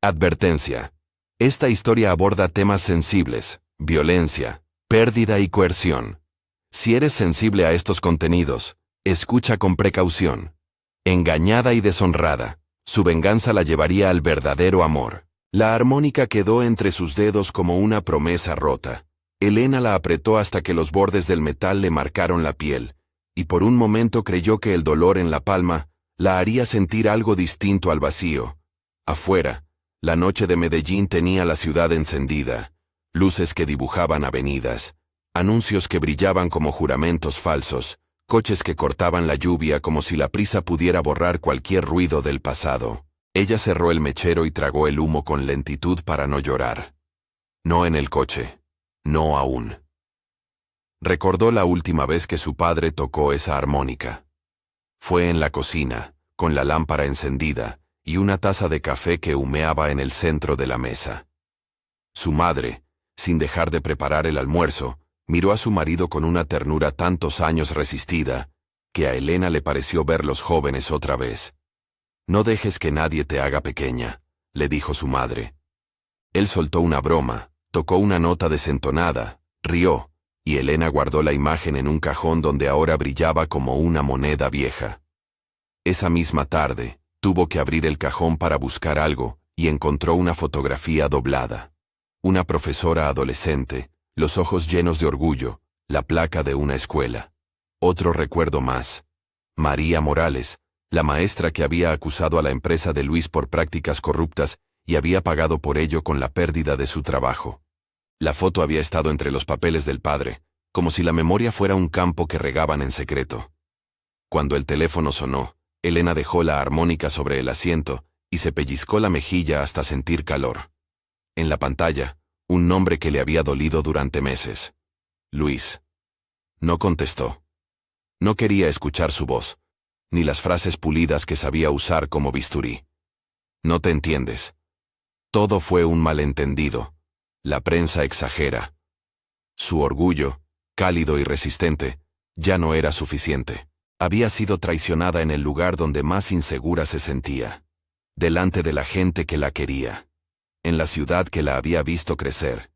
Advertencia. Esta historia aborda temas sensibles, violencia, pérdida y coerción. Si eres sensible a estos contenidos, escucha con precaución. Engañada y deshonrada, su venganza la llevaría al verdadero amor. La armónica quedó entre sus dedos como una promesa rota. Elena la apretó hasta que los bordes del metal le marcaron la piel, y por un momento creyó que el dolor en la palma la haría sentir algo distinto al vacío. Afuera, la noche de Medellín tenía la ciudad encendida, luces que dibujaban avenidas, anuncios que brillaban como juramentos falsos, coches que cortaban la lluvia como si la prisa pudiera borrar cualquier ruido del pasado. Ella cerró el mechero y tragó el humo con lentitud para no llorar. No en el coche. No aún. Recordó la última vez que su padre tocó esa armónica. Fue en la cocina, con la lámpara encendida, y una taza de café que humeaba en el centro de la mesa. Su madre, sin dejar de preparar el almuerzo, miró a su marido con una ternura tantos años resistida, que a Elena le pareció verlos jóvenes otra vez. «No dejes que nadie te haga pequeña», le dijo su madre. Él soltó una broma, tocó una nota desentonada, rió, y Elena guardó la imagen en un cajón donde ahora brillaba como una moneda vieja. Esa misma tarde, tuvo que abrir el cajón para buscar algo, y encontró una fotografía doblada. Una profesora adolescente, los ojos llenos de orgullo, la placa de una escuela. Otro recuerdo más. María Morales, la maestra que había acusado a la empresa de Luis por prácticas corruptas y había pagado por ello con la pérdida de su trabajo. La foto había estado entre los papeles del padre, como si la memoria fuera un campo que regaban en secreto. Cuando el teléfono sonó, Elena dejó la armónica sobre el asiento y se pellizcó la mejilla hasta sentir calor. En la pantalla, un nombre que le había dolido durante meses. Luis. No contestó. No quería escuchar su voz, ni las frases pulidas que sabía usar como bisturí. No te entiendes. Todo fue un malentendido. La prensa exagera. Su orgullo, cálido y resistente, ya no era suficiente. Había sido traicionada en el lugar donde más insegura se sentía. Delante de la gente que la quería. En la ciudad que la había visto crecer.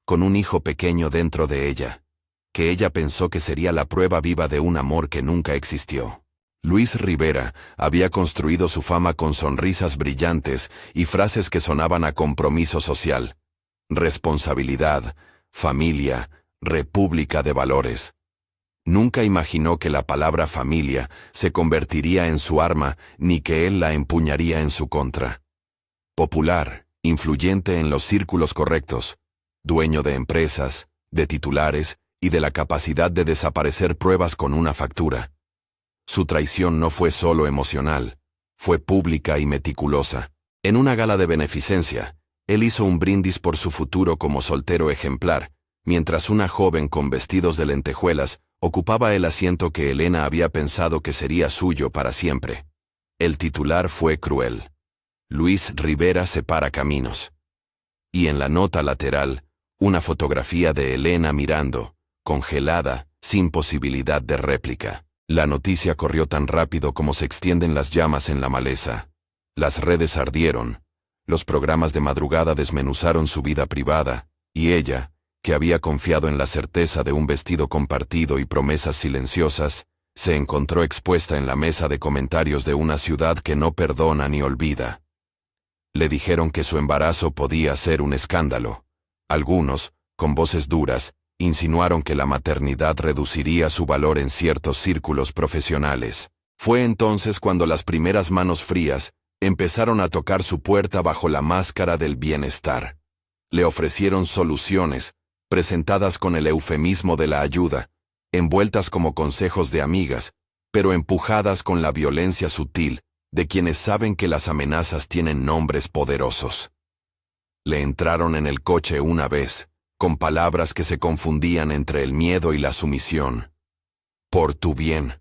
Con un hijo pequeño dentro de ella. Que ella pensó que sería la prueba viva de un amor que nunca existió. Luis Rivera había construido su fama con sonrisas brillantes y frases que sonaban a compromiso social. Responsabilidad, familia, república de valores. Nunca imaginó que la palabra familia se convertiría en su arma ni que él la empuñaría en su contra. Popular, influyente en los círculos correctos, dueño de empresas, de titulares y de la capacidad de desaparecer pruebas con una factura. Su traición no fue solo emocional, fue pública y meticulosa. En una gala de beneficencia, él hizo un brindis por su futuro como soltero ejemplar, mientras una joven con vestidos de lentejuelas ocupaba el asiento que Elena había pensado que sería suyo para siempre. El titular fue cruel. Luis Rivera separa caminos. Y en la nota lateral, una fotografía de Elena mirando, congelada, sin posibilidad de réplica. La noticia corrió tan rápido como se extienden las llamas en la maleza. Las redes ardieron. Los programas de madrugada desmenuzaron su vida privada, y ella, que había confiado en la certeza de un vestido compartido y promesas silenciosas, se encontró expuesta en la mesa de comentarios de una ciudad que no perdona ni olvida. Le dijeron que su embarazo podía ser un escándalo. Algunos, con voces duras, insinuaron que la maternidad reduciría su valor en ciertos círculos profesionales. Fue entonces cuando las primeras manos frías empezaron a tocar su puerta bajo la máscara del bienestar. Le ofrecieron soluciones, presentadas con el eufemismo de la ayuda, envueltas como consejos de amigas, pero empujadas con la violencia sutil de quienes saben que las amenazas tienen nombres poderosos. Le entraron en el coche una vez, con palabras que se confundían entre el miedo y la sumisión. Por tu bien,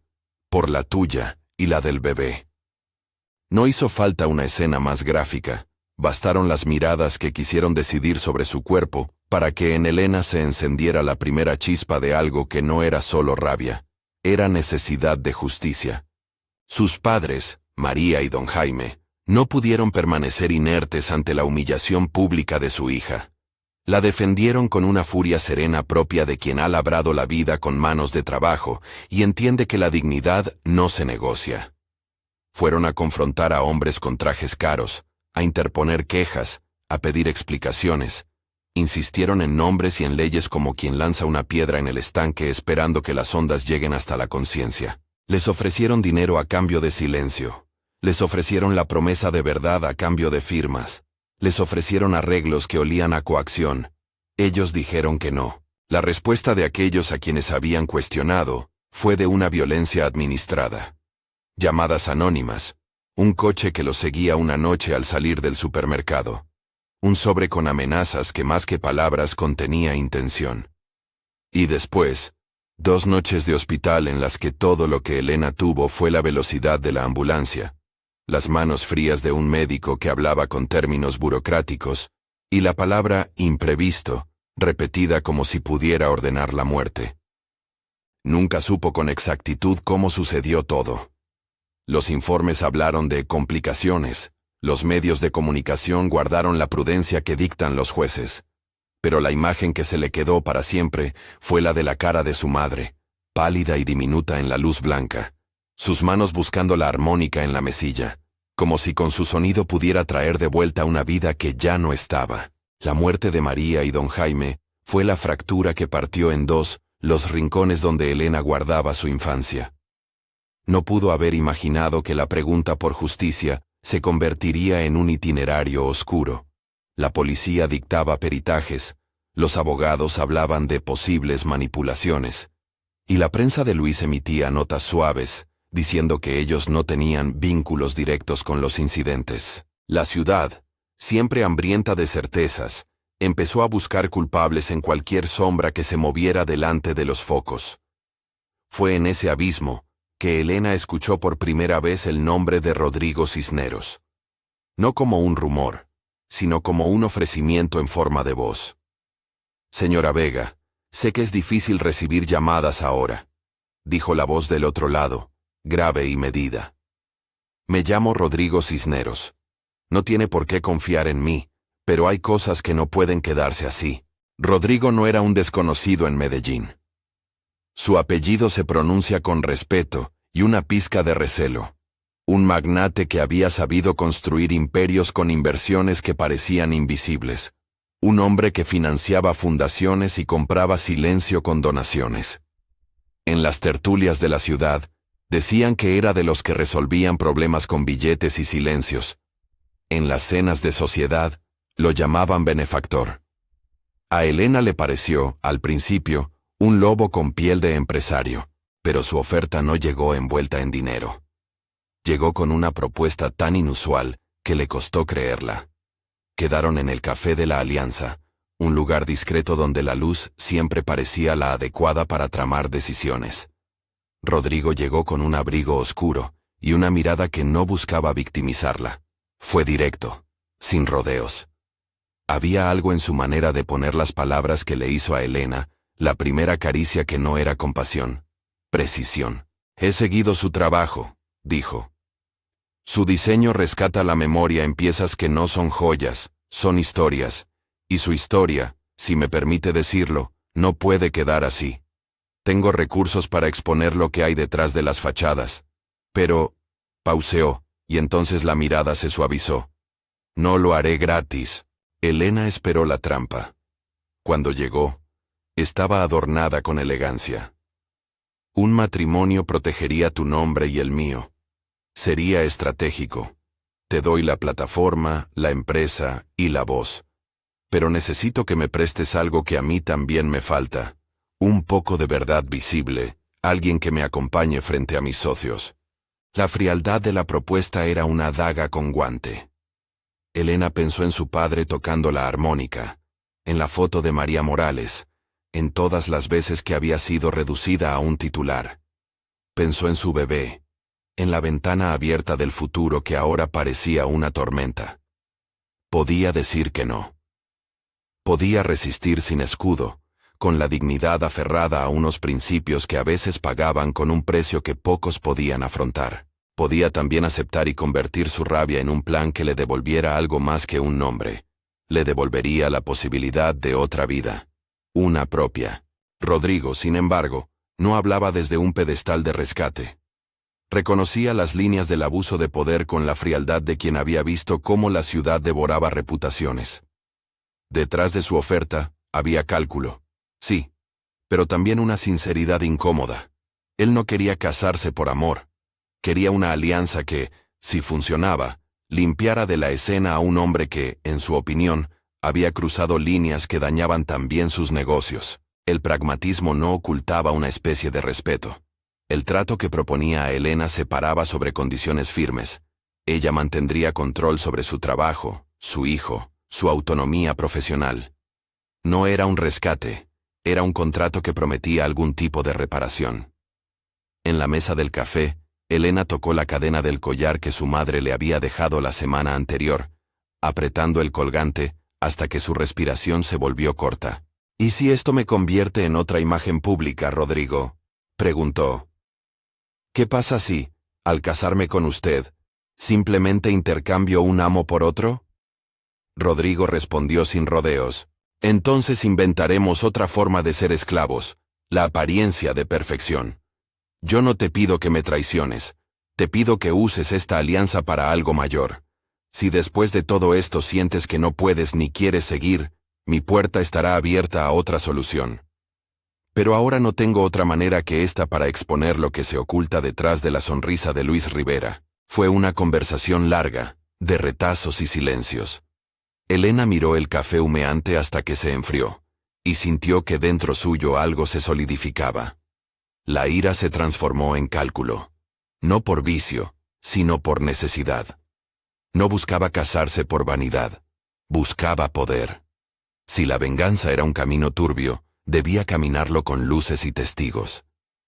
por la tuya y la del bebé. No hizo falta una escena más gráfica, bastaron las miradas que quisieron decidir sobre su cuerpo para que en Elena se encendiera la primera chispa de algo que no era solo rabia, era necesidad de justicia. Sus padres, María y don Jaime, No pudieron permanecer inertes ante la humillación pública de su hija. La defendieron con una furia serena propia de quien ha labrado la vida con manos de trabajo y entiende que la dignidad no se negocia. Fueron a confrontar a hombres con trajes caros, a interponer quejas, a pedir explicaciones. Insistieron en nombres y en leyes como quien lanza una piedra en el estanque esperando que las ondas lleguen hasta la conciencia. Les ofrecieron dinero a cambio de silencio. Les ofrecieron la promesa de verdad a cambio de firmas. Les ofrecieron arreglos que olían a coacción. Ellos dijeron que no. La respuesta de aquellos a quienes habían cuestionado fue de una violencia administrada. Llamadas anónimas. Un coche que los seguía una noche al salir del supermercado. Un sobre con amenazas que más que palabras contenía intención. Y después, 2 noches de hospital en las que todo lo que Elena tuvo fue la velocidad de la ambulancia, las manos frías de un médico que hablaba con términos burocráticos, y la palabra imprevisto, repetida como si pudiera ordenar la muerte. Nunca supo con exactitud cómo sucedió todo. Los informes hablaron de complicaciones, los medios de comunicación guardaron la prudencia que dictan los jueces, pero la imagen que se le quedó para siempre fue la de la cara de su madre, pálida y diminuta en la luz blanca, sus manos buscando la armónica en la mesilla, como si con su sonido pudiera traer de vuelta una vida que ya no estaba. La muerte de María y don Jaime fue la fractura que partió en 2 los rincones donde Elena guardaba su infancia. No pudo haber imaginado que la pregunta por justicia se convertiría en un itinerario oscuro. La policía dictaba peritajes, los abogados hablaban de posibles manipulaciones, y la prensa de Luis emitía notas suaves, diciendo que ellos no tenían vínculos directos con los incidentes. La ciudad, siempre hambrienta de certezas, empezó a buscar culpables en cualquier sombra que se moviera delante de los focos. Fue en ese abismo que Elena escuchó por primera vez el nombre de Rodrigo Cisneros. No como un rumor, sino como un ofrecimiento en forma de voz. Señora Vega, sé que es difícil recibir llamadas ahora, dijo la voz del otro lado, grave y medida. Me llamo Rodrigo Cisneros. No tiene por qué confiar en mí, pero hay cosas que no pueden quedarse así. Rodrigo no era un desconocido en Medellín. Su apellido se pronuncia con respeto y una pizca de recelo. Un magnate que había sabido construir imperios con inversiones que parecían invisibles. Un hombre que financiaba fundaciones y compraba silencio con donaciones. En las tertulias de la ciudad, decían que era de los que resolvían problemas con billetes y silencios. En las cenas de sociedad, lo llamaban benefactor. A Elena le pareció, al principio, un lobo con piel de empresario, pero su oferta no llegó envuelta en dinero. Llegó con una propuesta tan inusual que le costó creerla. Quedaron en el Café de la Alianza, un lugar discreto donde la luz siempre parecía la adecuada para tramar decisiones. Rodrigo llegó con un abrigo oscuro y una mirada que no buscaba victimizarla. Fue directo, sin rodeos. Había algo en su manera de poner las palabras que le hizo a Elena, la primera caricia que no era compasión, precisión. He seguido su trabajo, dijo. Su diseño rescata la memoria en piezas que no son joyas, son historias, y su historia, si me permite decirlo, no puede quedar así. Tengo recursos para exponer lo que hay detrás de las fachadas. Pero, pauseó, y entonces la mirada se suavizó. No lo haré gratis. Elena esperó la trampa. Cuando llegó, estaba adornada con elegancia. Un matrimonio protegería tu nombre y el mío. Sería estratégico. Te doy la plataforma, la empresa y la voz. Pero necesito que me prestes algo que a mí también me falta. Un poco de verdad visible, alguien que me acompañe frente a mis socios. La frialdad de la propuesta era una daga con guante. Elena pensó en su padre tocando la armónica, en la foto de María Morales, en todas las veces que había sido reducida a un titular. Pensó en su bebé, en la ventana abierta del futuro que ahora parecía una tormenta. Podía decir que no. Podía resistir sin escudo, con la dignidad aferrada a unos principios que a veces pagaban con un precio que pocos podían afrontar. Podía también aceptar y convertir su rabia en un plan que le devolviera algo más que un nombre. Le devolvería la posibilidad de otra vida. Una propia. Rodrigo, sin embargo, no hablaba desde un pedestal de rescate. Reconocía las líneas del abuso de poder con la frialdad de quien había visto cómo la ciudad devoraba reputaciones. Detrás de su oferta, había cálculo. Sí, pero también una sinceridad incómoda. Él no quería casarse por amor. Quería una alianza que, si funcionaba, limpiara de la escena a un hombre que, en su opinión, había cruzado líneas que dañaban también sus negocios. El pragmatismo no ocultaba una especie de respeto. El trato que proponía a Elena se paraba sobre condiciones firmes. Ella mantendría control sobre su trabajo, su hijo, su autonomía profesional. No era un rescate, era un contrato que prometía algún tipo de reparación. En la mesa del café, Elena tocó la cadena del collar que su madre le había dejado la semana anterior, apretando el colgante hasta que su respiración se volvió corta. ¿Y si esto me convierte en otra imagen pública, Rodrigo?, preguntó. ¿Qué pasa si, al casarme con usted, simplemente intercambio un amo por otro? Rodrigo respondió sin rodeos. Entonces inventaremos otra forma de ser esclavos, la apariencia de perfección. Yo no te pido que me traiciones, te pido que uses esta alianza para algo mayor. Si después de todo esto sientes que no puedes ni quieres seguir, mi puerta estará abierta a otra solución. Pero ahora no tengo otra manera que esta para exponer lo que se oculta detrás de la sonrisa de Luis Rivera. Fue una conversación larga, de retazos y silencios. Elena miró el café humeante hasta que se enfrió, y sintió que dentro suyo algo se solidificaba. La ira se transformó en cálculo. No por vicio, sino por necesidad. No buscaba casarse por vanidad. Buscaba poder. Si la venganza era un camino turbio, debía caminarlo con luces y testigos.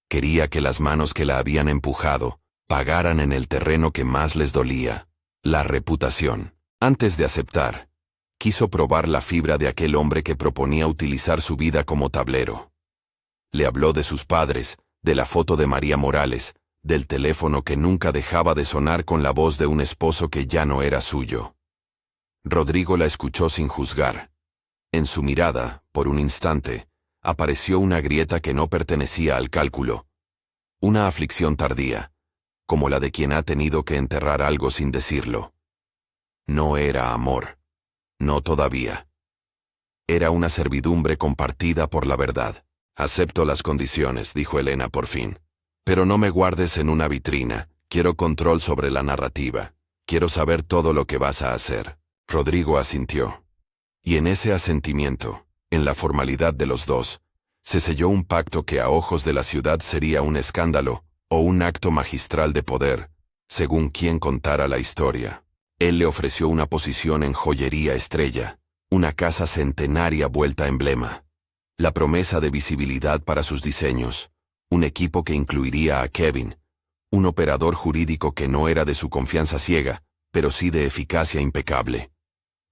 Quería que las manos que la habían empujado pagaran en el terreno que más les dolía, la reputación. Antes de aceptar, quiso probar la fibra de aquel hombre que proponía utilizar su vida como tablero. Le habló de sus padres, de la foto de María Morales, del teléfono que nunca dejaba de sonar con la voz de un esposo que ya no era suyo. Rodrigo la escuchó sin juzgar. En su mirada, por un instante, apareció una grieta que no pertenecía al cálculo. Una aflicción tardía, como la de quien ha tenido que enterrar algo sin decirlo. No era amor. No todavía. Era una servidumbre compartida por la verdad. Acepto las condiciones, dijo Elena por fin. Pero no me guardes en una vitrina. Quiero control sobre la narrativa. Quiero saber todo lo que vas a hacer. Rodrigo asintió. Y en ese asentimiento, en la formalidad de los dos, se selló un pacto que a ojos de la ciudad sería un escándalo o un acto magistral de poder, según quien contara la historia. Él le ofreció una posición en Joyería Estrella, una casa centenaria vuelta emblema, la promesa de visibilidad para sus diseños, un equipo que incluiría a Kevin, un operador jurídico que no era de su confianza ciega, pero sí de eficacia impecable.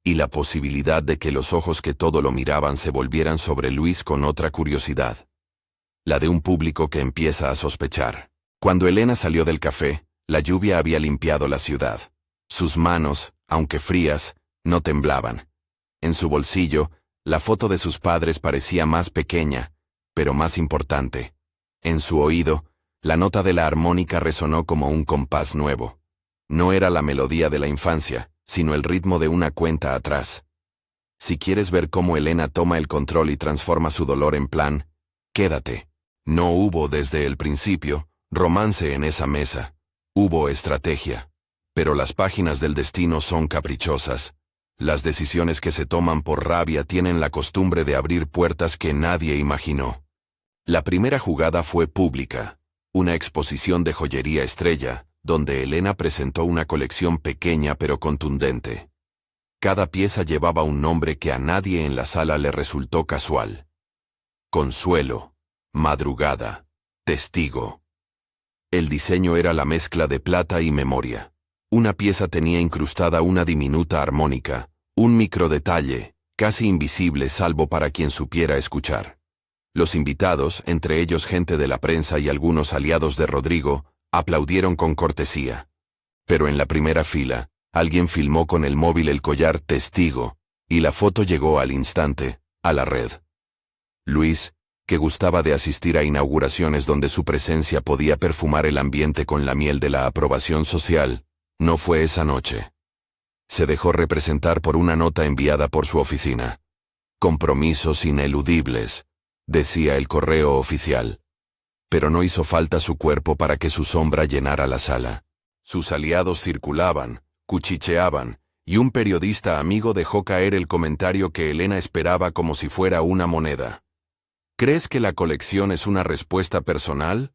Y la posibilidad de que los ojos que todo lo miraban se volvieran sobre Luis con otra curiosidad. La de un público que empieza a sospechar. Cuando Elena salió del café, la lluvia había limpiado la ciudad. Sus manos, aunque frías, no temblaban. En su bolsillo, la foto de sus padres parecía más pequeña, pero más importante. En su oído, la nota de la armónica resonó como un compás nuevo. No era la melodía de la infancia, sino el ritmo de una cuenta atrás. Si quieres ver cómo Elena toma el control y transforma su dolor en plan, quédate. No hubo desde el principio romance en esa mesa. Hubo estrategia. Pero las páginas del destino son caprichosas. Las decisiones que se toman por rabia tienen la costumbre de abrir puertas que nadie imaginó. La primera jugada fue pública, una exposición de Joyería Estrella, donde Elena presentó una colección pequeña pero contundente. Cada pieza llevaba un nombre que a nadie en la sala le resultó casual. Consuelo, Madrugada, Testigo. El diseño era la mezcla de plata y memoria. Una pieza tenía incrustada una diminuta armónica, un microdetalle, casi invisible salvo para quien supiera escuchar. Los invitados, entre ellos gente de la prensa y algunos aliados de Rodrigo, aplaudieron con cortesía. Pero en la primera fila, alguien filmó con el móvil el collar testigo, y la foto llegó al instante, a la red. Luis, que gustaba de asistir a inauguraciones donde su presencia podía perfumar el ambiente con la miel de la aprobación social, no fue esa noche. Se dejó representar por una nota enviada por su oficina. Compromisos ineludibles, decía el correo oficial. Pero no hizo falta su cuerpo para que su sombra llenara la sala. Sus aliados circulaban, cuchicheaban, y un periodista amigo dejó caer el comentario que Elena esperaba como si fuera una moneda. ¿Crees que la colección es una respuesta personal?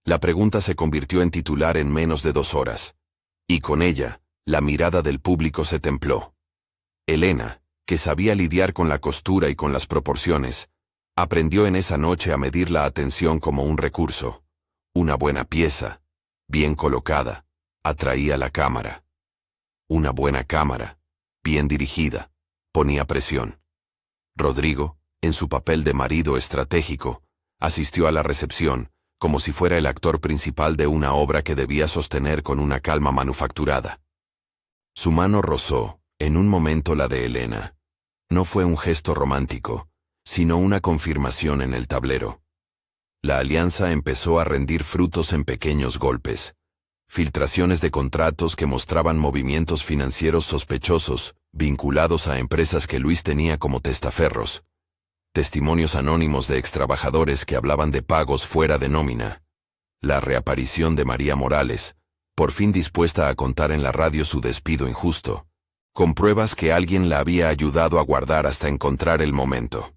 La pregunta se convirtió en titular en menos de 2 horas. Y con ella, la mirada del público se templó. Elena, que sabía lidiar con la costura y con las proporciones, aprendió en esa noche a medir la atención como un recurso. Una buena pieza, bien colocada, atraía la cámara. Una buena cámara, bien dirigida, ponía presión. Rodrigo, en su papel de marido estratégico, asistió a la recepción, como si fuera el actor principal de una obra que debía sostener con una calma manufacturada. Su mano rozó, en un momento, la de Elena. No fue un gesto romántico, sino una confirmación en el tablero. La alianza empezó a rendir frutos en pequeños golpes. Filtraciones de contratos que mostraban movimientos financieros sospechosos, vinculados a empresas que Luis tenía como testaferros. Testimonios anónimos de extrabajadores que hablaban de pagos fuera de nómina. La reaparición de María Morales, por fin dispuesta a contar en la radio su despido injusto, con pruebas que alguien la había ayudado a guardar hasta encontrar el momento.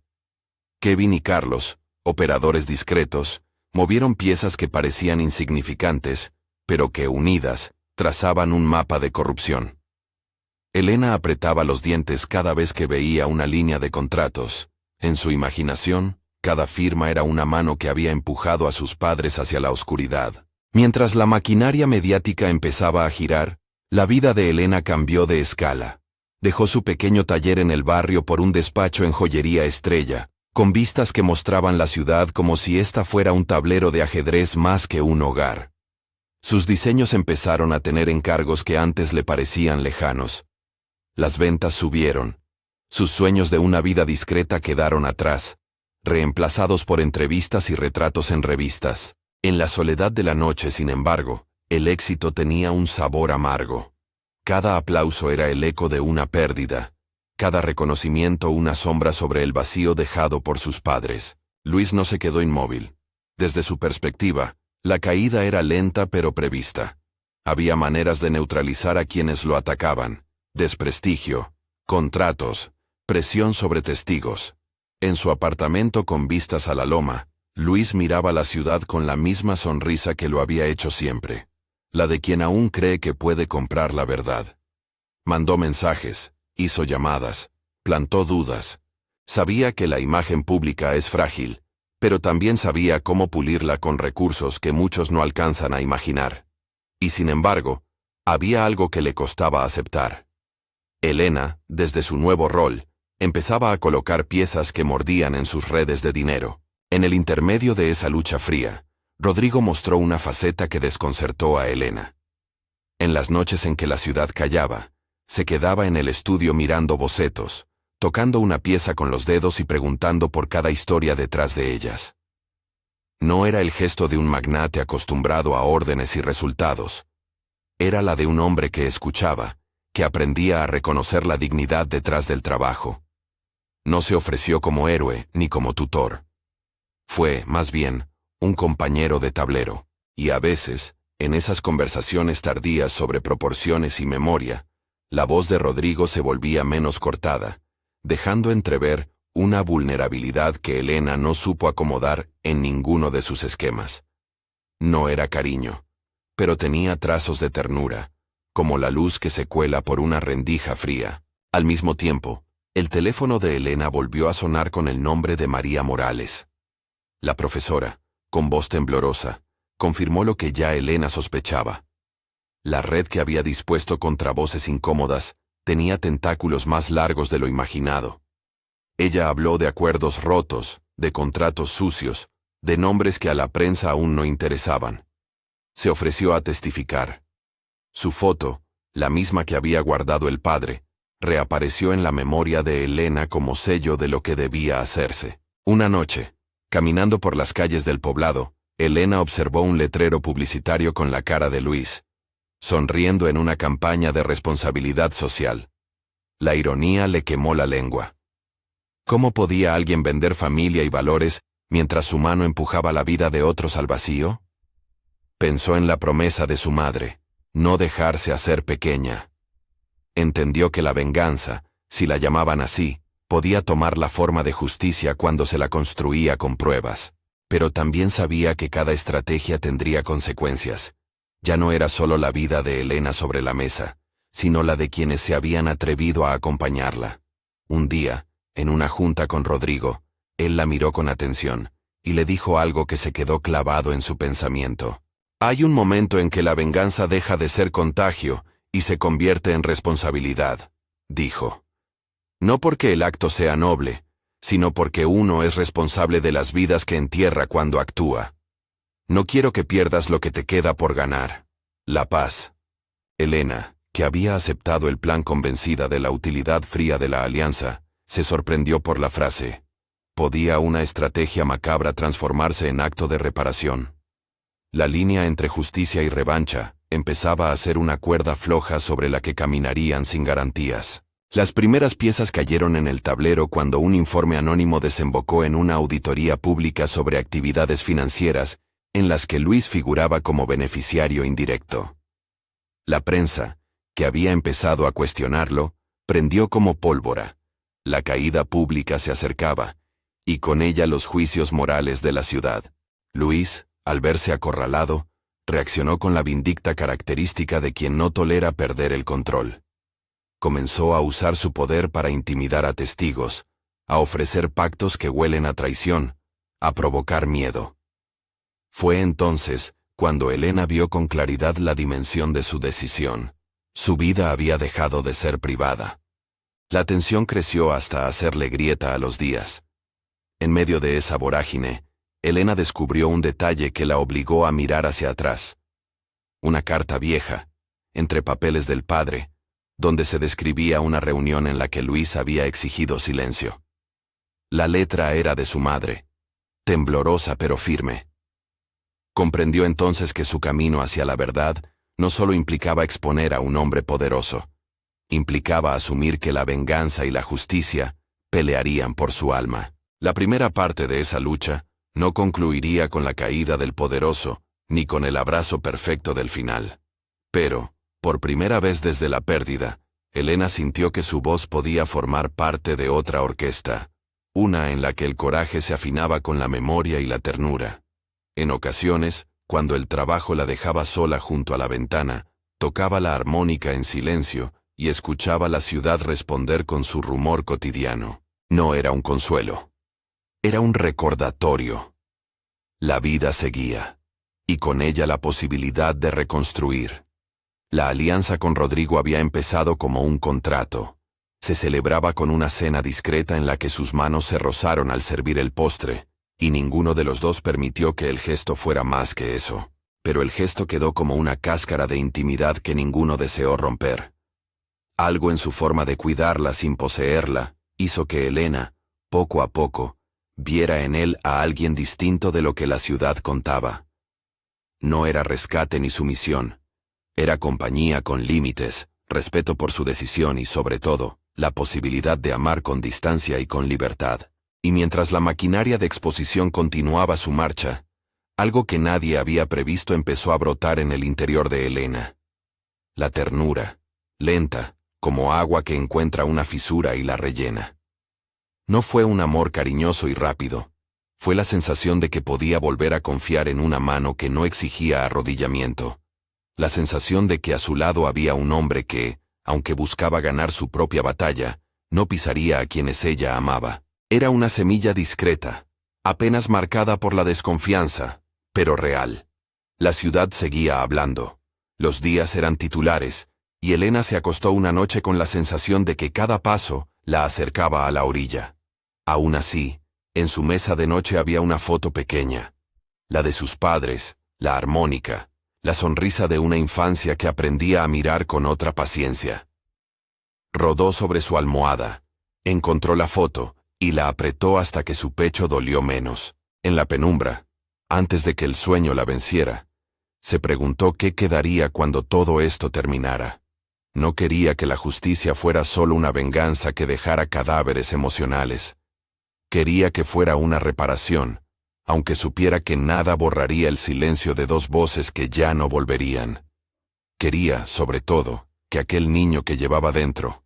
Kevin y Carlos, operadores discretos, movieron piezas que parecían insignificantes, pero que unidas, trazaban un mapa de corrupción. Elena apretaba los dientes cada vez que veía una línea de contratos. En su imaginación, cada firma era una mano que había empujado a sus padres hacia la oscuridad. Mientras la maquinaria mediática empezaba a girar, la vida de Elena cambió de escala. Dejó su pequeño taller en el barrio por un despacho en joyería Estrella, con vistas que mostraban la ciudad como si ésta fuera un tablero de ajedrez más que un hogar. Sus diseños empezaron a tener encargos que antes le parecían lejanos. Las ventas subieron. Sus sueños de una vida discreta quedaron atrás, reemplazados por entrevistas y retratos en revistas. En la soledad de la noche, sin embargo, el éxito tenía un sabor amargo. Cada aplauso era el eco de una pérdida, cada reconocimiento una sombra sobre el vacío dejado por sus padres. Luis no se quedó inmóvil. Desde su perspectiva, la caída era lenta pero prevista. Había maneras de neutralizar a quienes lo atacaban: desprestigio, contratos, presión sobre testigos. En su apartamento con vistas a la loma, Luis miraba la ciudad con la misma sonrisa que lo había hecho siempre, la de quien aún cree que puede comprar la verdad. Mandó mensajes, hizo llamadas, plantó dudas. Sabía que la imagen pública es frágil, pero también sabía cómo pulirla con recursos que muchos no alcanzan a imaginar. Y sin embargo, había algo que le costaba aceptar. Elena, desde su nuevo rol, empezaba a colocar piezas que mordían en sus redes de dinero. En el intermedio de esa lucha fría, Rodrigo mostró una faceta que desconcertó a Elena. En las noches en que la ciudad callaba, se quedaba en el estudio mirando bocetos, tocando una pieza con los dedos y preguntando por cada historia detrás de ellas. No era el gesto de un magnate acostumbrado a órdenes y resultados. Era la de un hombre que escuchaba, que aprendía a reconocer la dignidad detrás del trabajo. No se ofreció como héroe ni como tutor. Fue, más bien, un compañero de tablero, y a veces, en esas conversaciones tardías sobre proporciones y memoria, la voz de Rodrigo se volvía menos cortada, dejando entrever una vulnerabilidad que Elena no supo acomodar en ninguno de sus esquemas. No era cariño, pero tenía trazos de ternura, como la luz que se cuela por una rendija fría. Al mismo tiempo, el teléfono de Elena volvió a sonar con el nombre de María Morales. La profesora, con voz temblorosa, confirmó lo que ya Elena sospechaba. La red que había dispuesto contra voces incómodas tenía tentáculos más largos de lo imaginado. Ella habló de acuerdos rotos, de contratos sucios, de nombres que a la prensa aún no interesaban. Se ofreció a testificar. Su foto, la misma que había guardado el padre, reapareció en la memoria de Elena como sello de lo que debía hacerse. Una noche, caminando por las calles del poblado, Elena observó un letrero publicitario con la cara de Luis, sonriendo en una campaña de responsabilidad social. La ironía le quemó la lengua. ¿Cómo podía alguien vender familia y valores mientras su mano empujaba la vida de otros al vacío? Pensó en la promesa de su madre, no dejarse hacer pequeña. Entendió que la venganza, si la llamaban así, podía tomar la forma de justicia cuando se la construía con pruebas. Pero también sabía que cada estrategia tendría consecuencias. Ya no era solo la vida de Elena sobre la mesa, sino la de quienes se habían atrevido a acompañarla. Un día, en una junta con Rodrigo, él la miró con atención, y le dijo algo que se quedó clavado en su pensamiento. Hay un momento en que la venganza deja de ser contagio y se convierte en responsabilidad, dijo. No porque el acto sea noble, sino porque uno es responsable de las vidas que entierra cuando actúa. No quiero que pierdas lo que te queda por ganar: la paz. Elena, que había aceptado el plan convencida de la utilidad fría de la alianza, se sorprendió por la frase. ¿Podía una estrategia macabra transformarse en acto de reparación? La línea entre justicia y revancha empezaba a ser una cuerda floja sobre la que caminarían sin garantías. Las primeras piezas cayeron en el tablero cuando un informe anónimo desembocó en una auditoría pública sobre actividades financieras en las que Luis figuraba como beneficiario indirecto. La prensa, que había empezado a cuestionarlo, prendió como pólvora. La caída pública se acercaba, y con ella los juicios morales de la ciudad. Luis, al verse acorralado, reaccionó con la vindicta característica de quien no tolera perder el control. Comenzó a usar su poder para intimidar a testigos, a ofrecer pactos que huelen a traición, a provocar miedo. Fue entonces cuando Elena vio con claridad la dimensión de su decisión. Su vida había dejado de ser privada. La tensión creció hasta hacerle grieta a los días. En medio de esa vorágine, Elena descubrió un detalle que la obligó a mirar hacia atrás. Una carta vieja, entre papeles del padre, donde se describía una reunión en la que Luis había exigido silencio. La letra era de su madre, temblorosa pero firme. Comprendió entonces que su camino hacia la verdad no solo implicaba exponer a un hombre poderoso, implicaba asumir que la venganza y la justicia pelearían por su alma. La primera parte de esa lucha no concluiría con la caída del poderoso, ni con el abrazo perfecto del final. Pero, por primera vez desde la pérdida, Elena sintió que su voz podía formar parte de otra orquesta, una en la que el coraje se afinaba con la memoria y la ternura. En ocasiones, cuando el trabajo la dejaba sola junto a la ventana, tocaba la armónica en silencio y escuchaba la ciudad responder con su rumor cotidiano. No era un consuelo. Era un recordatorio. La vida seguía, y con ella la posibilidad de reconstruir. La alianza con Rodrigo había empezado como un contrato. Se celebraba con una cena discreta en la que sus manos se rozaron al servir el postre, y ninguno de los dos permitió que el gesto fuera más que eso. Pero el gesto quedó como una cáscara de intimidad que ninguno deseó romper. Algo en su forma de cuidarla sin poseerla hizo que Elena, poco a poco, viera en él a alguien distinto de lo que la ciudad contaba. No era rescate ni sumisión. Era compañía con límites, respeto por su decisión y, sobre todo, la posibilidad de amar con distancia y con libertad. Y mientras la maquinaria de exposición continuaba su marcha, algo que nadie había previsto empezó a brotar en el interior de Elena. La ternura, lenta, como agua que encuentra una fisura y la rellena. No fue un amor cariñoso y rápido. Fue la sensación de que podía volver a confiar en una mano que no exigía arrodillamiento. La sensación de que a su lado había un hombre que, aunque buscaba ganar su propia batalla, no pisaría a quienes ella amaba. Era una semilla discreta, apenas marcada por la desconfianza, pero real. La ciudad seguía hablando. Los días eran titulares, y Elena se acostó una noche con la sensación de que cada paso la acercaba a la orilla. Aún así, en su mesa de noche había una foto pequeña. La de sus padres, la armónica, la sonrisa de una infancia que aprendía a mirar con otra paciencia. Rodó sobre su almohada, encontró la foto y la apretó hasta que su pecho dolió menos. En la penumbra, antes de que el sueño la venciera, se preguntó qué quedaría cuando todo esto terminara. No quería que la justicia fuera solo una venganza que dejara cadáveres emocionales. Quería que fuera una reparación, aunque supiera que nada borraría el silencio de dos voces que ya no volverían. Quería, sobre todo, que aquel niño que llevaba dentro,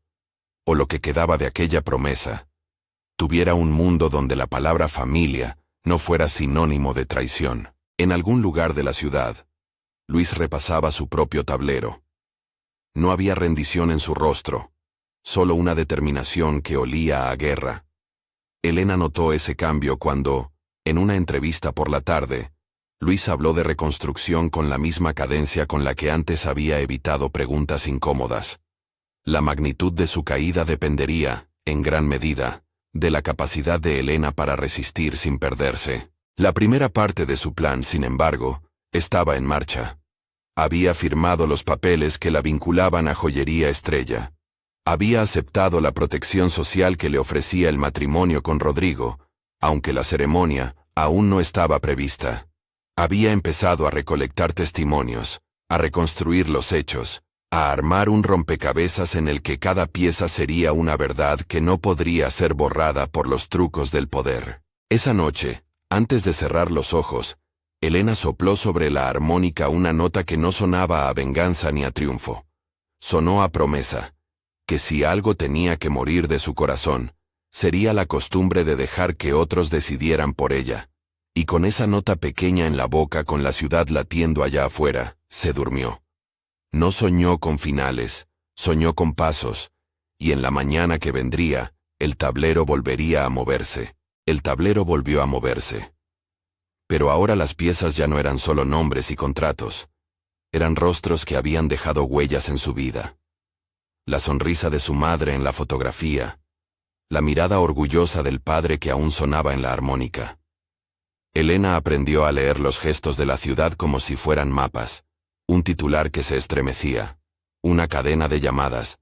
o lo que quedaba de aquella promesa, tuviera un mundo donde la palabra familia no fuera sinónimo de traición. En algún lugar de la ciudad, Luis repasaba su propio tablero. No había rendición en su rostro, solo una determinación que olía a guerra. Elena notó ese cambio cuando, en una entrevista por la tarde, Luis habló de reconstrucción con la misma cadencia con la que antes había evitado preguntas incómodas. La magnitud de su caída dependería, en gran medida, de la capacidad de Elena para resistir sin perderse. La primera parte de su plan, sin embargo, estaba en marcha. Había firmado los papeles que la vinculaban a Joyería Estrella. Había aceptado la protección social que le ofrecía el matrimonio con Rodrigo, aunque la ceremonia aún no estaba prevista. Había empezado a recolectar testimonios, a reconstruir los hechos, a armar un rompecabezas en el que cada pieza sería una verdad que no podría ser borrada por los trucos del poder. Esa noche, antes de cerrar los ojos, Elena sopló sobre la armónica una nota que no sonaba a venganza ni a triunfo. Sonó a promesa, que si algo tenía que morir de su corazón, sería la costumbre de dejar que otros decidieran por ella. Y con esa nota pequeña en la boca, con la ciudad latiendo allá afuera, se durmió. No soñó con finales, soñó con pasos, y en la mañana que vendría, el tablero volvería a moverse. El tablero volvió a moverse. Pero ahora las piezas ya no eran solo nombres y contratos. Eran rostros que habían dejado huellas en su vida. La sonrisa de su madre en la fotografía. La mirada orgullosa del padre que aún sonaba en la armónica. Elena aprendió a leer los gestos de la ciudad como si fueran mapas. Un titular que se estremecía. Una cadena de llamadas.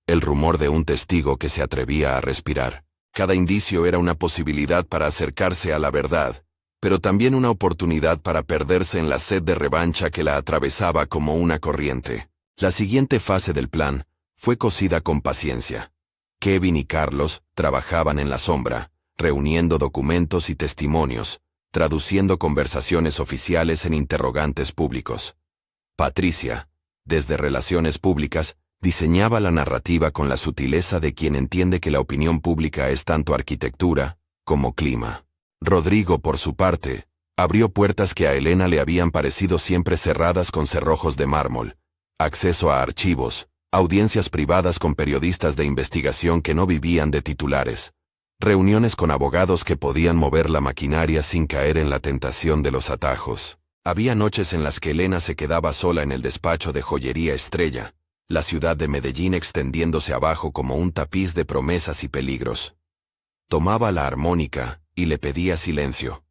El rumor de un testigo que se atrevía a respirar. Cada indicio era una posibilidad para acercarse a la verdad, pero también una oportunidad para perderse en la sed de revancha que la atravesaba como una corriente. La siguiente fase del plan fue cosida con paciencia. Kevin y Carlos trabajaban en la sombra, reuniendo documentos y testimonios, traduciendo conversaciones oficiales en interrogantes públicos. Patricia, desde Relaciones Públicas, diseñaba la narrativa con la sutileza de quien entiende que la opinión pública es tanto arquitectura como clima. Rodrigo, por su parte, abrió puertas que a Elena le habían parecido siempre cerradas con cerrojos de mármol, acceso a archivos, audiencias privadas con periodistas de investigación que no vivían de titulares, reuniones con abogados que podían mover la maquinaria sin caer en la tentación de los atajos. Había noches en las que Elena se quedaba sola en el despacho de Joyería Estrella, la ciudad de Medellín extendiéndose abajo como un tapiz de promesas y peligros. Tomaba la armónica y le pedía silencio.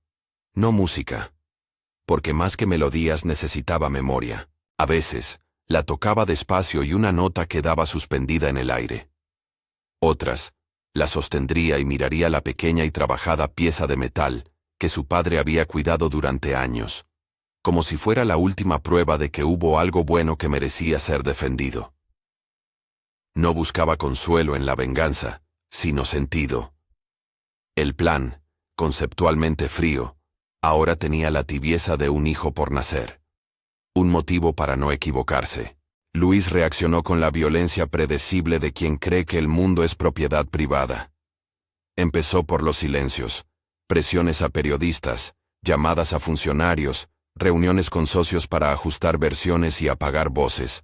No música. Porque más que melodías necesitaba memoria. A veces, la tocaba despacio y una nota quedaba suspendida en el aire. Otras, la sostendría y miraría la pequeña y trabajada pieza de metal que su padre había cuidado durante años, como si fuera la última prueba de que hubo algo bueno que merecía ser defendido. No buscaba consuelo en la venganza, sino sentido. El plan, conceptualmente frío, ahora tenía la tibieza de un hijo por nacer. Un motivo para no equivocarse. Luis reaccionó con la violencia predecible de quien cree que el mundo es propiedad privada. Empezó por los silencios, presiones a periodistas, llamadas a funcionarios, reuniones con socios para ajustar versiones y apagar voces.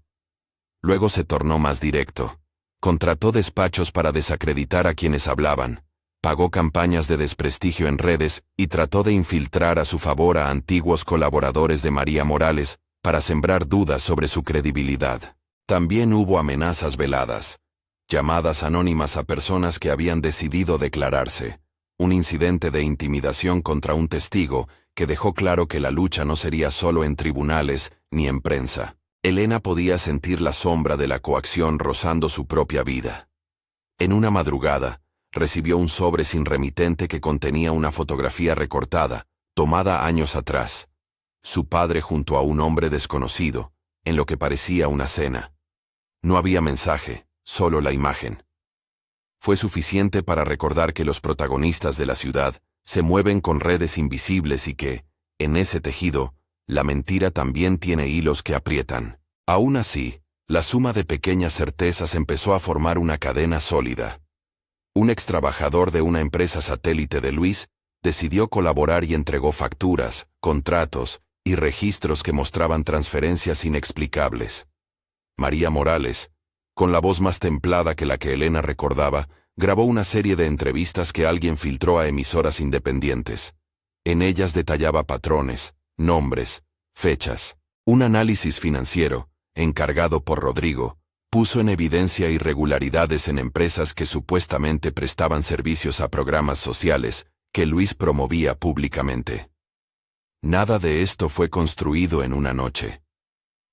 Luego se tornó más directo. Contrató despachos para desacreditar a quienes hablaban. Pagó campañas de desprestigio en redes y trató de infiltrar a su favor a antiguos colaboradores de María Morales para sembrar dudas sobre su credibilidad. También hubo amenazas veladas, llamadas anónimas a personas que habían decidido declararse, un incidente de intimidación contra un testigo que dejó claro que la lucha no sería solo en tribunales ni en prensa. Elena podía sentir la sombra de la coacción rozando su propia vida. En una madrugada, recibió un sobre sin remitente que contenía una fotografía recortada, tomada años atrás. Su padre junto a un hombre desconocido, en lo que parecía una cena. No había mensaje, solo la imagen. Fue suficiente para recordar que los protagonistas de la ciudad se mueven con redes invisibles y que, en ese tejido, la mentira también tiene hilos que aprietan. Aún así, la suma de pequeñas certezas empezó a formar una cadena sólida. Un extrabajador de una empresa satélite de Luis decidió colaborar y entregó facturas, contratos y registros que mostraban transferencias inexplicables. María Morales, con la voz más templada que la que Elena recordaba, grabó una serie de entrevistas que alguien filtró a emisoras independientes. En ellas detallaba patrones, nombres, fechas. Un análisis financiero, encargado por Rodrigo, puso en evidencia irregularidades en empresas que supuestamente prestaban servicios a programas sociales que Luis promovía públicamente. Nada de esto fue construido en una noche.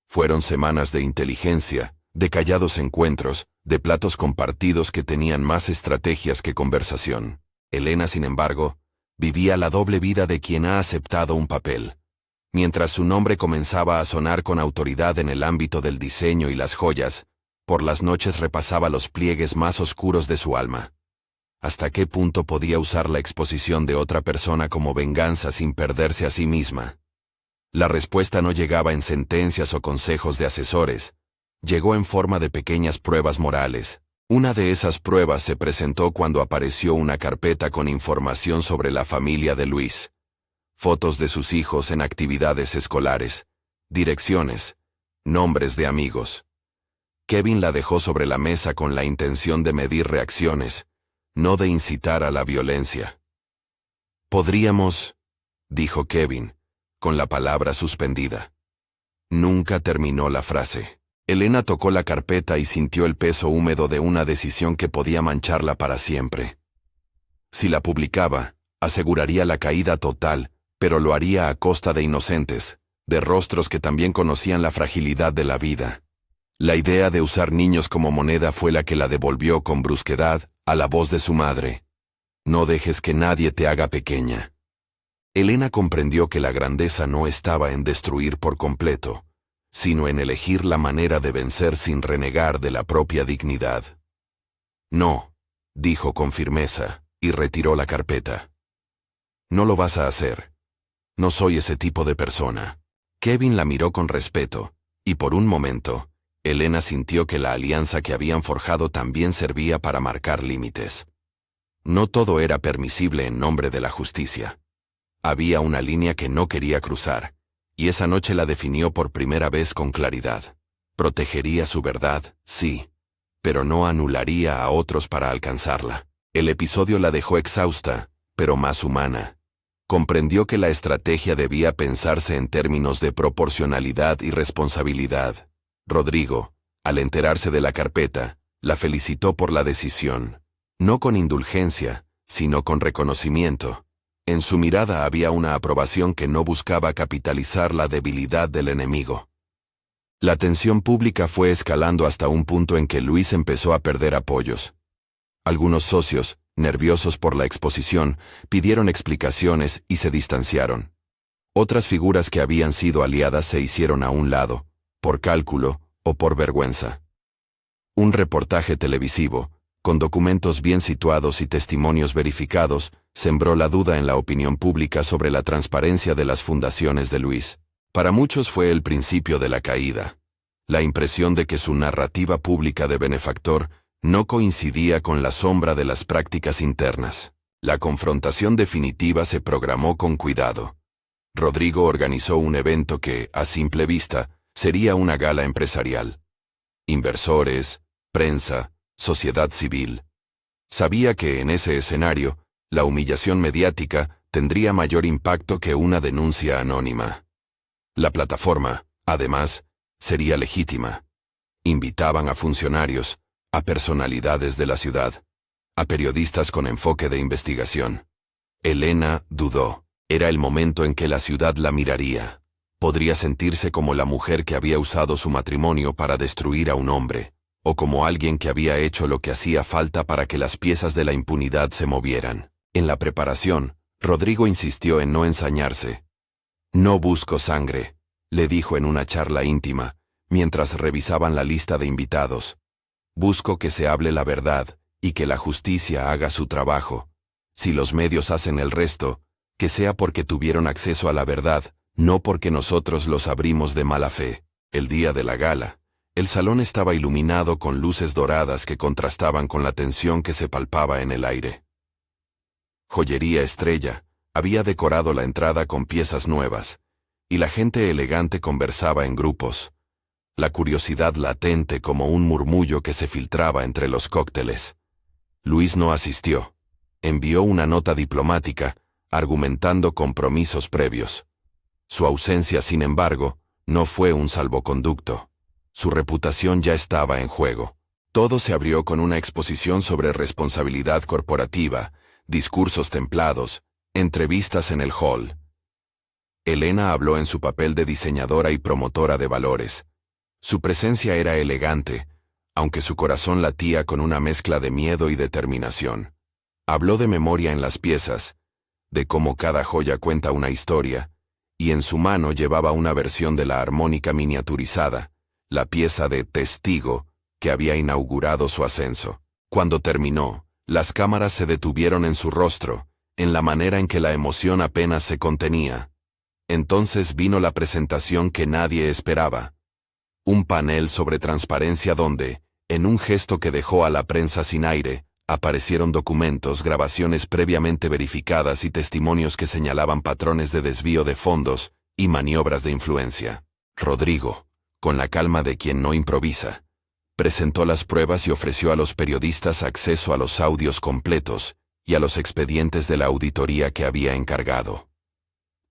Fueron semanas de inteligencia, de callados encuentros, de platos compartidos que tenían más estrategias que conversación. Elena, sin embargo, vivía la doble vida de quien ha aceptado un papel. Mientras su nombre comenzaba a sonar con autoridad en el ámbito del diseño y las joyas, por las noches repasaba los pliegues más oscuros de su alma. ¿Hasta qué punto podía usar la exposición de otra persona como venganza sin perderse a sí misma? La respuesta no llegaba en sentencias o consejos de asesores. Llegó en forma de pequeñas pruebas morales. Una de esas pruebas se presentó cuando apareció una carpeta con información sobre la familia de Luis. Fotos de sus hijos en actividades escolares, direcciones, nombres de amigos. Kevin la dejó sobre la mesa con la intención de medir reacciones, no de incitar a la violencia. «Podríamos», dijo Kevin, con la palabra suspendida. Nunca terminó la frase. Elena tocó la carpeta y sintió el peso húmedo de una decisión que podía mancharla para siempre. Si la publicaba, aseguraría la caída total, pero lo haría a costa de inocentes, de rostros que también conocían la fragilidad de la vida. La idea de usar niños como moneda fue la que la devolvió con brusquedad a la voz de su madre. «No dejes que nadie te haga pequeña». Elena comprendió que la grandeza no estaba en destruir por completo, sino en elegir la manera de vencer sin renegar de la propia dignidad. «No», dijo con firmeza, y retiró la carpeta. «No lo vas a hacer. No soy ese tipo de persona». Kevin la miró con respeto, y por un momento, Elena sintió que la alianza que habían forjado también servía para marcar límites. No todo era permisible en nombre de la justicia. Había una línea que no quería cruzar, y esa noche la definió por primera vez con claridad. Protegería su verdad, sí, pero no anularía a otros para alcanzarla. El episodio la dejó exhausta, pero más humana. Comprendió que la estrategia debía pensarse en términos de proporcionalidad y responsabilidad. Rodrigo, al enterarse de la carpeta, la felicitó por la decisión. No con indulgencia, sino con reconocimiento. En su mirada había una aprobación que no buscaba capitalizar la debilidad del enemigo. La tensión pública fue escalando hasta un punto en que Luis empezó a perder apoyos. Algunos socios, nerviosos por la exposición, pidieron explicaciones y se distanciaron. Otras figuras que habían sido aliadas se hicieron a un lado, por cálculo o por vergüenza. Un reportaje televisivo, con documentos bien situados y testimonios verificados, sembró la duda en la opinión pública sobre la transparencia de las fundaciones de Luis. Para muchos fue el principio de la caída. La impresión de que su narrativa pública de benefactor no coincidía con la sombra de las prácticas internas. La confrontación definitiva se programó con cuidado. Rodrigo organizó un evento que, a simple vista, sería una gala empresarial. Inversores, prensa, sociedad civil. Sabía que en ese escenario, la humillación mediática tendría mayor impacto que una denuncia anónima. La plataforma, además, sería legítima. Invitaban a funcionarios, a personalidades de la ciudad, a periodistas con enfoque de investigación. Elena dudó. Era el momento en que la ciudad la miraría. Podría sentirse como la mujer que había usado su matrimonio para destruir a un hombre, o como alguien que había hecho lo que hacía falta para que las piezas de la impunidad se movieran. En la preparación, Rodrigo insistió en no ensañarse. «No busco sangre», le dijo en una charla íntima, mientras revisaban la lista de invitados. «Busco que se hable la verdad y que la justicia haga su trabajo. Si los medios hacen el resto, que sea porque tuvieron acceso a la verdad, no porque nosotros los abrimos de mala fe». El día de la gala, el salón estaba iluminado con luces doradas que contrastaban con la tensión que se palpaba en el aire. Joyería Estrella había decorado la entrada con piezas nuevas, y la gente elegante conversaba en grupos, la curiosidad latente como un murmullo que se filtraba entre los cócteles. Luis no asistió. Envió una nota diplomática, argumentando compromisos previos. Su ausencia, sin embargo, no fue un salvoconducto. Su reputación ya estaba en juego. Todo se abrió con una exposición sobre responsabilidad corporativa, discursos templados, entrevistas en el hall. Elena habló en su papel de diseñadora y promotora de valores. Su presencia era elegante, aunque su corazón latía con una mezcla de miedo y determinación. Habló de memoria en las piezas, de cómo cada joya cuenta una historia, y en su mano llevaba una versión de la armónica miniaturizada, la pieza de testigo que había inaugurado su ascenso. Cuando terminó, las cámaras se detuvieron en su rostro, en la manera en que la emoción apenas se contenía. Entonces vino la presentación que nadie esperaba. Un panel sobre transparencia donde, en un gesto que dejó a la prensa sin aire, aparecieron documentos, grabaciones previamente verificadas y testimonios que señalaban patrones de desvío de fondos y maniobras de influencia. Rodrigo, con la calma de quien no improvisa, presentó las pruebas y ofreció a los periodistas acceso a los audios completos y a los expedientes de la auditoría que había encargado.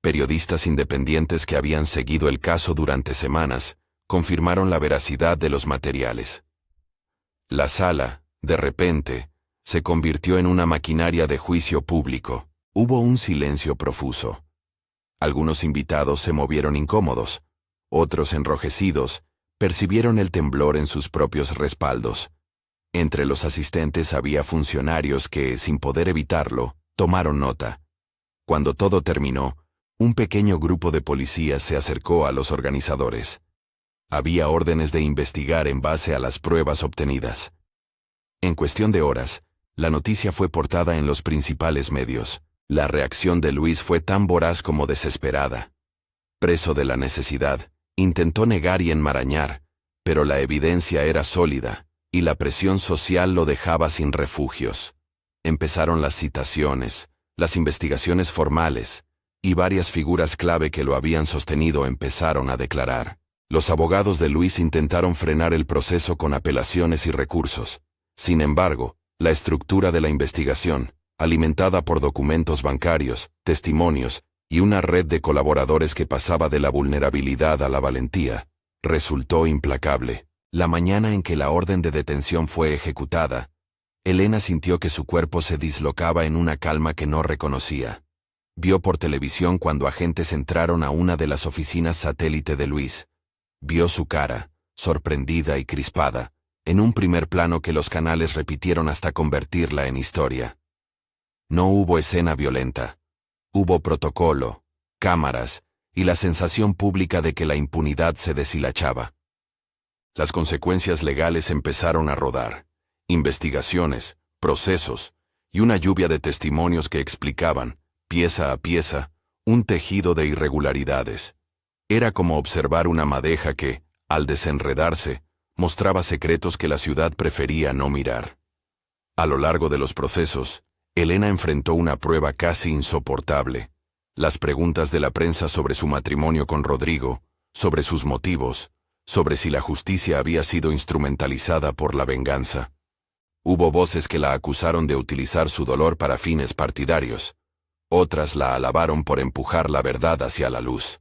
Periodistas independientes que habían seguido el caso durante semanas confirmaron la veracidad de los materiales. La sala, de repente, se convirtió en una maquinaria de juicio público. Hubo un silencio profuso. Algunos invitados se movieron incómodos, otros enrojecidos, percibieron el temblor en sus propios respaldos. Entre los asistentes había funcionarios que, sin poder evitarlo, tomaron nota. Cuando todo terminó, un pequeño grupo de policías se acercó a los organizadores. Había órdenes de investigar en base a las pruebas obtenidas. En cuestión de horas, la noticia fue portada en los principales medios. La reacción de Luis fue tan voraz como desesperada. Preso de la necesidad, intentó negar y enmarañar, pero la evidencia era sólida, y la presión social lo dejaba sin refugios. Empezaron las citaciones, las investigaciones formales, y varias figuras clave que lo habían sostenido empezaron a declarar. Los abogados de Luis intentaron frenar el proceso con apelaciones y recursos. Sin embargo, la estructura de la investigación, alimentada por documentos bancarios, testimonios y una red de colaboradores que pasaba de la vulnerabilidad a la valentía, resultó implacable. La mañana en que la orden de detención fue ejecutada, Elena sintió que su cuerpo se dislocaba en una calma que no reconocía. Vio por televisión cuando agentes entraron a una de las oficinas satélite de Luis. Vio su cara, sorprendida y crispada, en un primer plano que los canales repitieron hasta convertirla en historia. No hubo escena violenta. Hubo protocolo, cámaras y la sensación pública de que la impunidad se deshilachaba. Las consecuencias legales empezaron a rodar. Investigaciones, procesos y una lluvia de testimonios que explicaban, pieza a pieza, un tejido de irregularidades. Era como observar una madeja que, al desenredarse, mostraba secretos que la ciudad prefería no mirar. A lo largo de los procesos, Elena enfrentó una prueba casi insoportable. Las preguntas de la prensa sobre su matrimonio con Rodrigo, sobre sus motivos, sobre si la justicia había sido instrumentalizada por la venganza. Hubo voces que la acusaron de utilizar su dolor para fines partidarios. Otras la alabaron por empujar la verdad hacia la luz.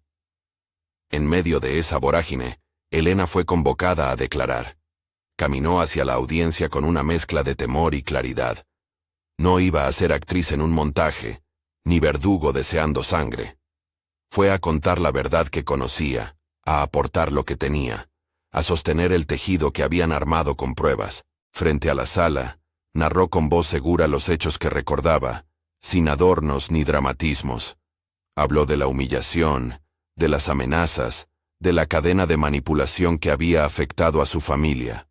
En medio de esa vorágine, Elena fue convocada a declarar. Caminó hacia la audiencia con una mezcla de temor y claridad. No iba a ser actriz en un montaje, ni verdugo deseando sangre. Fue a contar la verdad que conocía, a aportar lo que tenía, a sostener el tejido que habían armado con pruebas. Frente a la sala, narró con voz segura los hechos que recordaba, sin adornos ni dramatismos. Habló de la humillación, de las amenazas, de la cadena de manipulación que había afectado a su familia.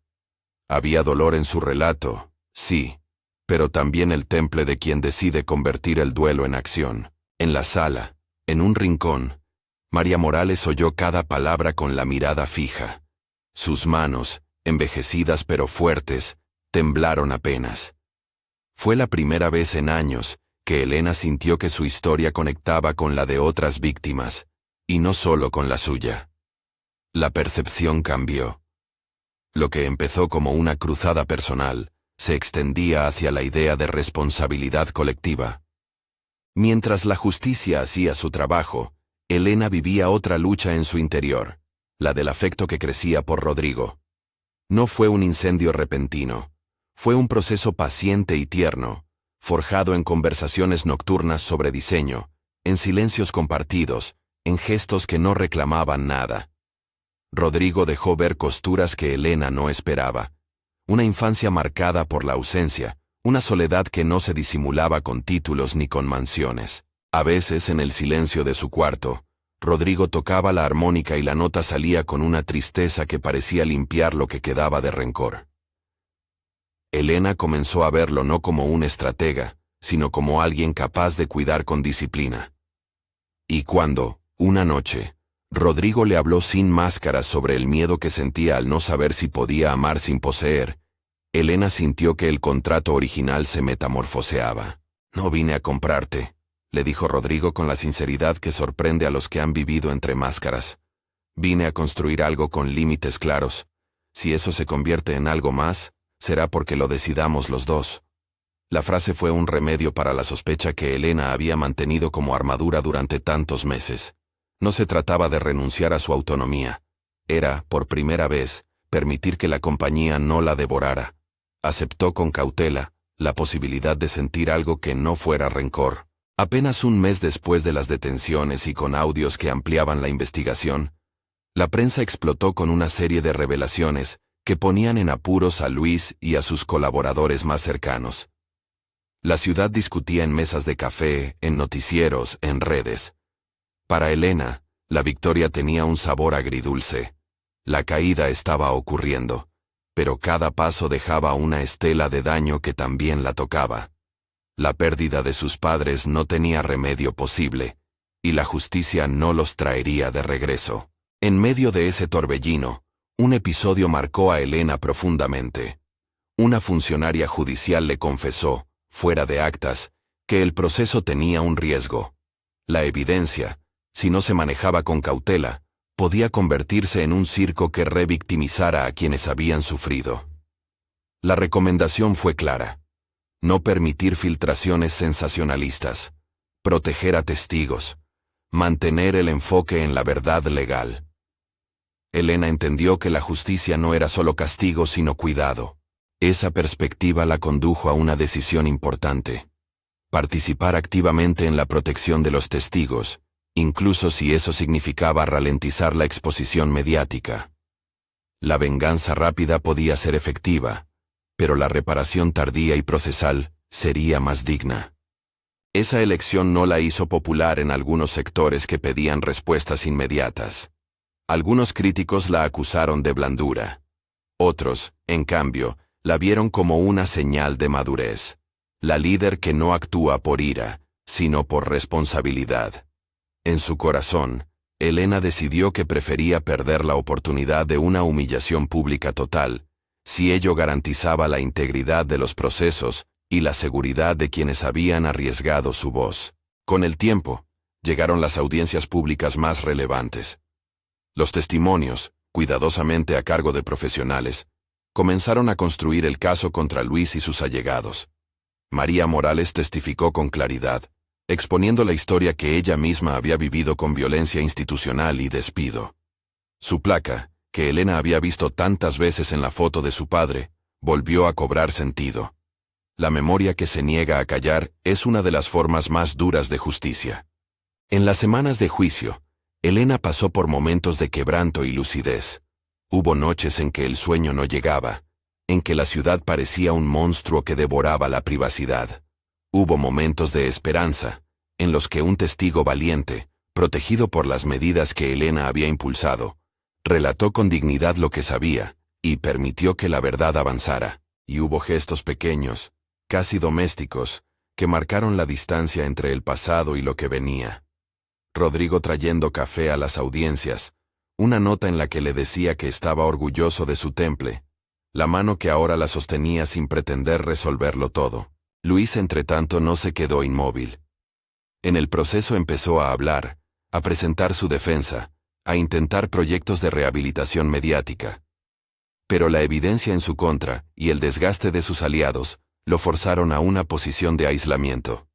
Había dolor en su relato, sí, pero también el temple de quien decide convertir el duelo en acción. En la sala, en un rincón, María Morales oyó cada palabra con la mirada fija. Sus manos, envejecidas pero fuertes, temblaron apenas. Fue la primera vez en años que Elena sintió que su historia conectaba con la de otras víctimas, y no solo con la suya. La percepción cambió. Lo que empezó como una cruzada personal, se extendía hacia la idea de responsabilidad colectiva. Mientras la justicia hacía su trabajo, Elena vivía otra lucha en su interior, la del afecto que crecía por Rodrigo. No fue un incendio repentino, fue un proceso paciente y tierno, forjado en conversaciones nocturnas sobre diseño, en silencios compartidos, en gestos que no reclamaban nada. Rodrigo dejó ver costuras que Elena no esperaba. Una infancia marcada por la ausencia, una soledad que no se disimulaba con títulos ni con mansiones. A veces, en el silencio de su cuarto, Rodrigo tocaba la armónica y la nota salía con una tristeza que parecía limpiar lo que quedaba de rencor. Elena comenzó a verlo no como un estratega, sino como alguien capaz de cuidar con disciplina. Y cuando, una noche, Rodrigo le habló sin máscaras sobre el miedo que sentía al no saber si podía amar sin poseer, Elena sintió que el contrato original se metamorfoseaba. «No vine a comprarte», le dijo Rodrigo con la sinceridad que sorprende a los que han vivido entre máscaras. «Vine a construir algo con límites claros. Si eso se convierte en algo más, será porque lo decidamos los dos». La frase fue un remedio para la sospecha que Elena había mantenido como armadura durante tantos meses. No se trataba de renunciar a su autonomía. Era, por primera vez, permitir que la compañía no la devorara. Aceptó con cautela la posibilidad de sentir algo que no fuera rencor. Apenas un mes después de las detenciones y con audios que ampliaban la investigación, la prensa explotó con una serie de revelaciones que ponían en apuros a Luis y a sus colaboradores más cercanos. La ciudad discutía en mesas de café, en noticieros, en redes. Para Elena, la victoria tenía un sabor agridulce. La caída estaba ocurriendo, pero cada paso dejaba una estela de daño que también la tocaba. La pérdida de sus padres no tenía remedio posible, y la justicia no los traería de regreso. En medio de ese torbellino, un episodio marcó a Elena profundamente. Una funcionaria judicial le confesó, fuera de actas, que el proceso tenía un riesgo. La evidencia, si no se manejaba con cautela, podía convertirse en un circo que revictimizara a quienes habían sufrido. La recomendación fue clara: no permitir filtraciones sensacionalistas, proteger a testigos, mantener el enfoque en la verdad legal. Elena entendió que la justicia no era solo castigo sino cuidado. Esa perspectiva la condujo a una decisión importante: participar activamente en la protección de los testigos, incluso si eso significaba ralentizar la exposición mediática. La venganza rápida podía ser efectiva, pero la reparación tardía y procesal sería más digna. Esa elección no la hizo popular en algunos sectores que pedían respuestas inmediatas. Algunos críticos la acusaron de blandura. Otros, en cambio, la vieron como una señal de madurez. La líder que no actúa por ira, sino por responsabilidad. En su corazón, Elena decidió que prefería perder la oportunidad de una humillación pública total, si ello garantizaba la integridad de los procesos y la seguridad de quienes habían arriesgado su voz. Con el tiempo, llegaron las audiencias públicas más relevantes. Los testimonios, cuidadosamente a cargo de profesionales, comenzaron a construir el caso contra Luis y sus allegados. María Morales testificó con claridad, exponiendo la historia que ella misma había vivido con violencia institucional y despido. Su placa, que Elena había visto tantas veces en la foto de su padre, volvió a cobrar sentido. La memoria que se niega a callar es una de las formas más duras de justicia. En las semanas de juicio, Elena pasó por momentos de quebranto y lucidez. Hubo noches en que el sueño no llegaba, en que la ciudad parecía un monstruo que devoraba la privacidad. Hubo momentos de esperanza, en los que un testigo valiente, protegido por las medidas que Elena había impulsado, relató con dignidad lo que sabía, y permitió que la verdad avanzara. Y hubo gestos pequeños, casi domésticos, que marcaron la distancia entre el pasado y lo que venía. Rodrigo trayendo café a las audiencias, una nota en la que le decía que estaba orgulloso de su temple, la mano que ahora la sostenía sin pretender resolverlo todo. Luis, entretanto, no se quedó inmóvil. En el proceso empezó a hablar, a presentar su defensa, a intentar proyectos de rehabilitación mediática. Pero la evidencia en su contra, y el desgaste de sus aliados, lo forzaron a una posición de aislamiento.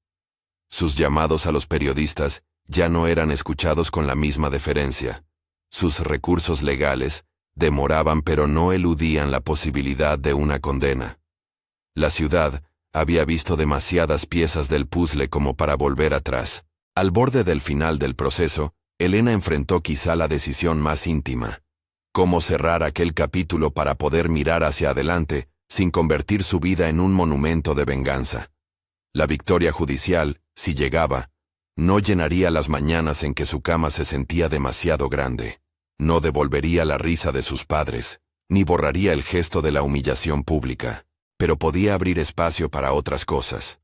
Sus llamados a los periodistas ya no eran escuchados con la misma deferencia. Sus recursos legales demoraban pero no eludían la posibilidad de una condena. La ciudad había visto demasiadas piezas del puzzle como para volver atrás. Al borde del final del proceso, Elena enfrentó quizá la decisión más íntima. Cómo cerrar aquel capítulo para poder mirar hacia adelante, sin convertir su vida en un monumento de venganza. La victoria judicial, si llegaba, no llenaría las mañanas en que su cama se sentía demasiado grande. No devolvería la risa de sus padres, ni borraría el gesto de la humillación pública, pero podía abrir espacio para otras cosas.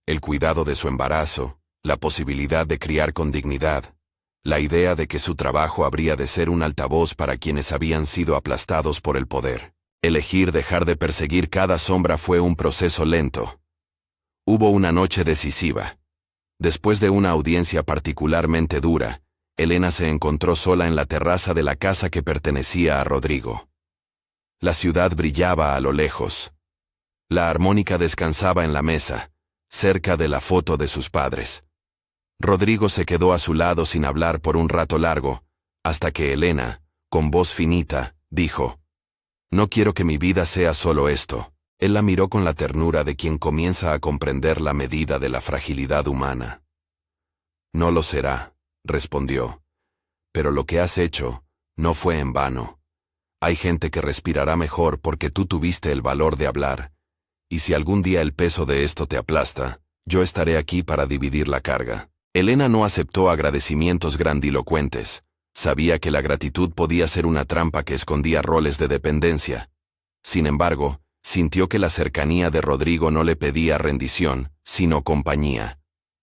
El cuidado de su embarazo, la posibilidad de criar con dignidad, la idea de que su trabajo habría de ser un altavoz para quienes habían sido aplastados por el poder. Elegir dejar de perseguir cada sombra fue un proceso lento. Hubo una noche decisiva. Después de una audiencia particularmente dura, Elena se encontró sola en la terraza de la casa que pertenecía a Rodrigo. La ciudad brillaba a lo lejos. La armónica descansaba en la mesa, cerca de la foto de sus padres. Rodrigo se quedó a su lado sin hablar por un rato largo, hasta que Elena, con voz finita, dijo: «No quiero que mi vida sea solo esto». Él la miró con la ternura de quien comienza a comprender la medida de la fragilidad humana. «No lo será», respondió. «Pero lo que has hecho no fue en vano. Hay gente que respirará mejor porque tú tuviste el valor de hablar. Y si algún día el peso de esto te aplasta, yo estaré aquí para dividir la carga». Elena no aceptó agradecimientos grandilocuentes. Sabía que la gratitud podía ser una trampa que escondía roles de dependencia. Sin embargo, sintió que la cercanía de Rodrigo no le pedía rendición, sino compañía.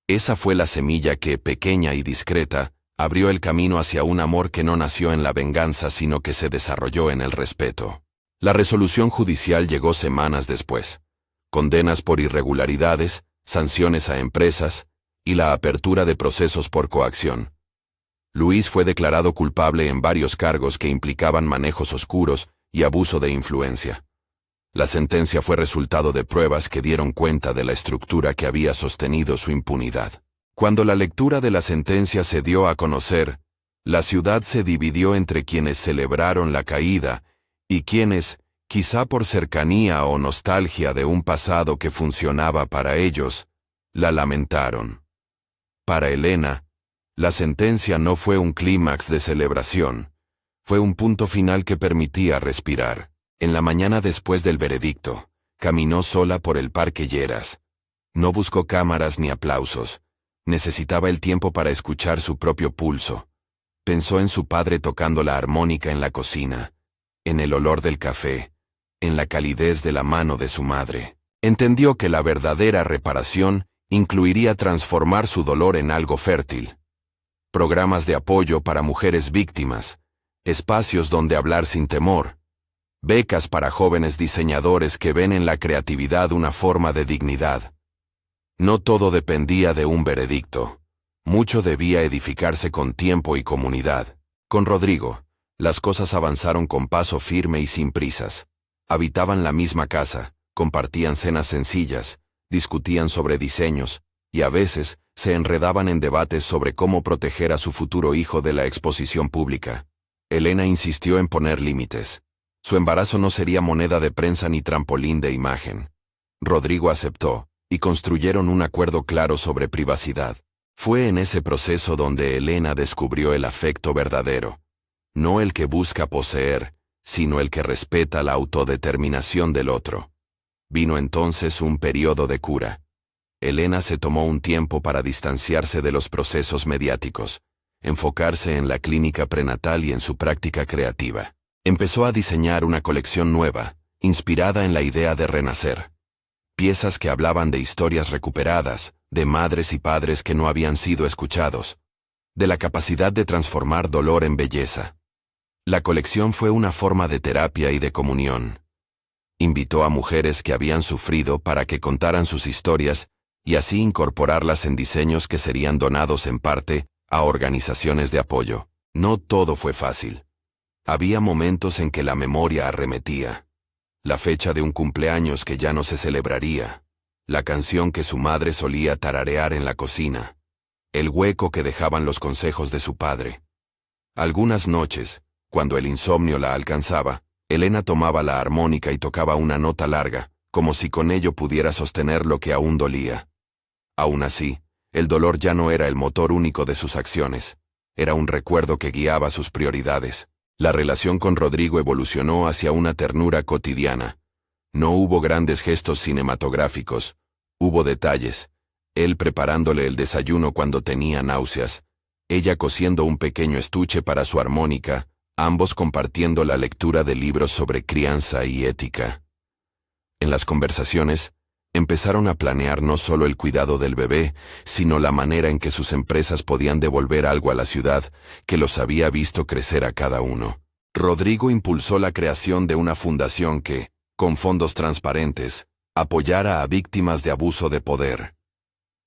Esa fue la semilla que, pequeña y discreta, abrió el camino hacia un amor que no nació en la venganza sino que se desarrolló en el respeto. La resolución judicial llegó semanas después. Condenas por irregularidades, sanciones a empresas, y la apertura de procesos por coacción. Luis fue declarado culpable en varios cargos que implicaban manejos oscuros y abuso de influencia. La sentencia fue resultado de pruebas que dieron cuenta de la estructura que había sostenido su impunidad. Cuando la lectura de la sentencia se dio a conocer, la ciudad se dividió entre quienes celebraron la caída y quienes, quizá por cercanía o nostalgia de un pasado que funcionaba para ellos, la lamentaron. Para Elena, la sentencia no fue un clímax de celebración, fue un punto final que permitía respirar. En la mañana después del veredicto, caminó sola por el Parque Lleras. No buscó cámaras ni aplausos. Necesitaba el tiempo para escuchar su propio pulso. Pensó en su padre tocando la armónica en la cocina, en el olor del café, en la calidez de la mano de su madre. Entendió que la verdadera reparación incluiría transformar su dolor en algo fértil. Programas de apoyo para mujeres víctimas, espacios donde hablar sin temor, becas para jóvenes diseñadores que ven en la creatividad una forma de dignidad. No todo dependía de un veredicto. Mucho debía edificarse con tiempo y comunidad. Con Rodrigo, las cosas avanzaron con paso firme y sin prisas. Habitaban la misma casa, compartían cenas sencillas, discutían sobre diseños, y a veces se enredaban en debates sobre cómo proteger a su futuro hijo de la exposición pública. Elena insistió en poner límites. Su embarazo no sería moneda de prensa ni trampolín de imagen. Rodrigo aceptó, y construyeron un acuerdo claro sobre privacidad. Fue en ese proceso donde Elena descubrió el afecto verdadero. No el que busca poseer, sino el que respeta la autodeterminación del otro. Vino entonces un periodo de cura. Elena se tomó un tiempo para distanciarse de los procesos mediáticos, enfocarse en la clínica prenatal y en su práctica creativa. Empezó a diseñar una colección nueva, inspirada en la idea de renacer. Piezas que hablaban de historias recuperadas, de madres y padres que no habían sido escuchados, de la capacidad de transformar dolor en belleza. La colección fue una forma de terapia y de comunión. Invitó a mujeres que habían sufrido para que contaran sus historias y así incorporarlas en diseños que serían donados en parte a organizaciones de apoyo. No todo fue fácil. Había momentos en que la memoria arremetía. La fecha de un cumpleaños que ya no se celebraría. La canción que su madre solía tararear en la cocina. El hueco que dejaban los consejos de su padre. Algunas noches, cuando el insomnio la alcanzaba, Elena tomaba la armónica y tocaba una nota larga, como si con ello pudiera sostener lo que aún dolía. Aún así, el dolor ya no era el motor único de sus acciones. Era un recuerdo que guiaba sus prioridades. La relación con Rodrigo evolucionó hacia una ternura cotidiana. No hubo grandes gestos cinematográficos. Hubo detalles. Él preparándole el desayuno cuando tenía náuseas. Ella cosiendo un pequeño estuche para su armónica, ambos compartiendo la lectura de libros sobre crianza y ética. En las conversaciones, empezaron a planear no solo el cuidado del bebé, sino la manera en que sus empresas podían devolver algo a la ciudad que los había visto crecer a cada uno. Rodrigo impulsó la creación de una fundación que, con fondos transparentes, apoyara a víctimas de abuso de poder.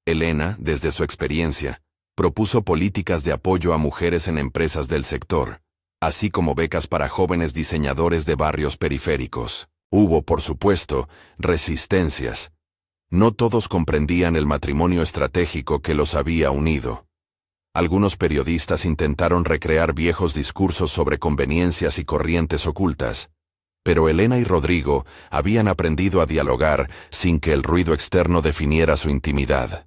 Elena, desde su experiencia, propuso políticas de apoyo a mujeres en empresas del sector, así como becas para jóvenes diseñadores de barrios periféricos. Hubo, por supuesto, resistencias. No todos comprendían el matrimonio estratégico que los había unido. Algunos periodistas intentaron recrear viejos discursos sobre conveniencias y corrientes ocultas. Pero Elena y Rodrigo habían aprendido a dialogar sin que el ruido externo definiera su intimidad.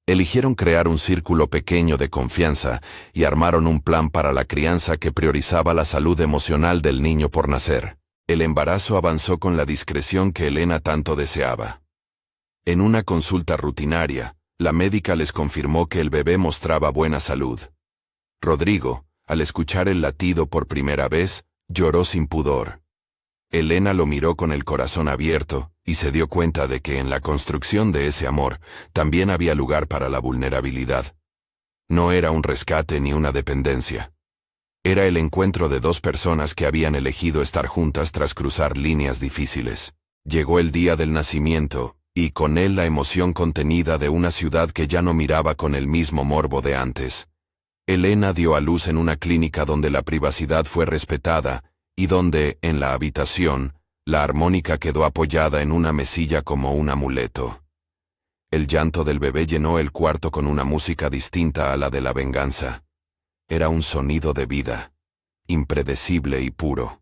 Eligieron crear un círculo pequeño de confianza y armaron un plan para la crianza que priorizaba la salud emocional del niño por nacer. El embarazo avanzó con la discreción que Elena tanto deseaba. En una consulta rutinaria, la médica les confirmó que el bebé mostraba buena salud. Rodrigo, al escuchar el latido por primera vez, lloró sin pudor. Elena lo miró con el corazón abierto y se dio cuenta de que en la construcción de ese amor también había lugar para la vulnerabilidad. No era un rescate ni una dependencia. Era el encuentro de dos personas que habían elegido estar juntas tras cruzar líneas difíciles. Llegó el día del nacimiento, y con él la emoción contenida de una ciudad que ya no miraba con el mismo morbo de antes. Elena dio a luz en una clínica donde la privacidad fue respetada, y donde, en la habitación, la armónica quedó apoyada en una mesilla como un amuleto. El llanto del bebé llenó el cuarto con una música distinta a la de la venganza. Era un sonido de vida, impredecible y puro.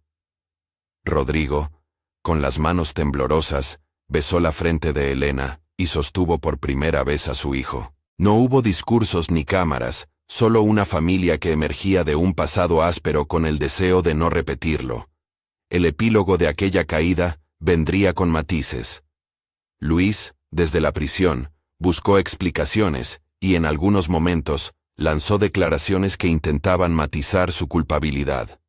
Rodrigo, con las manos temblorosas, besó la frente de Elena y sostuvo por primera vez a su hijo. No hubo discursos ni cámaras, solo una familia que emergía de un pasado áspero con el deseo de no repetirlo. El epílogo de aquella caída vendría con matices. Luis, desde la prisión, buscó explicaciones y en algunos momentos lanzó declaraciones que intentaban matizar su culpabilidad.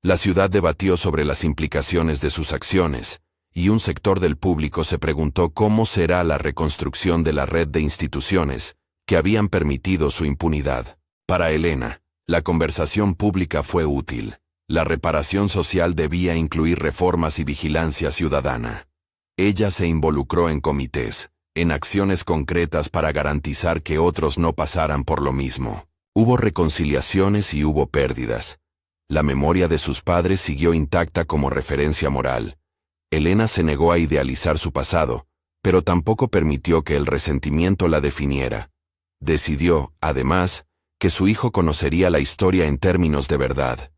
La ciudad debatió sobre las implicaciones de sus acciones, y un sector del público se preguntó cómo será la reconstrucción de la red de instituciones que habían permitido su impunidad. Para Elena, la conversación pública fue útil. La reparación social debía incluir reformas y vigilancia ciudadana. Ella se involucró en comités, en acciones concretas para garantizar que otros no pasaran por lo mismo. Hubo reconciliaciones y hubo pérdidas. La memoria de sus padres siguió intacta como referencia moral. Elena se negó a idealizar su pasado, pero tampoco permitió que el resentimiento la definiera. Decidió, además, que su hijo conocería la historia en términos de verdad,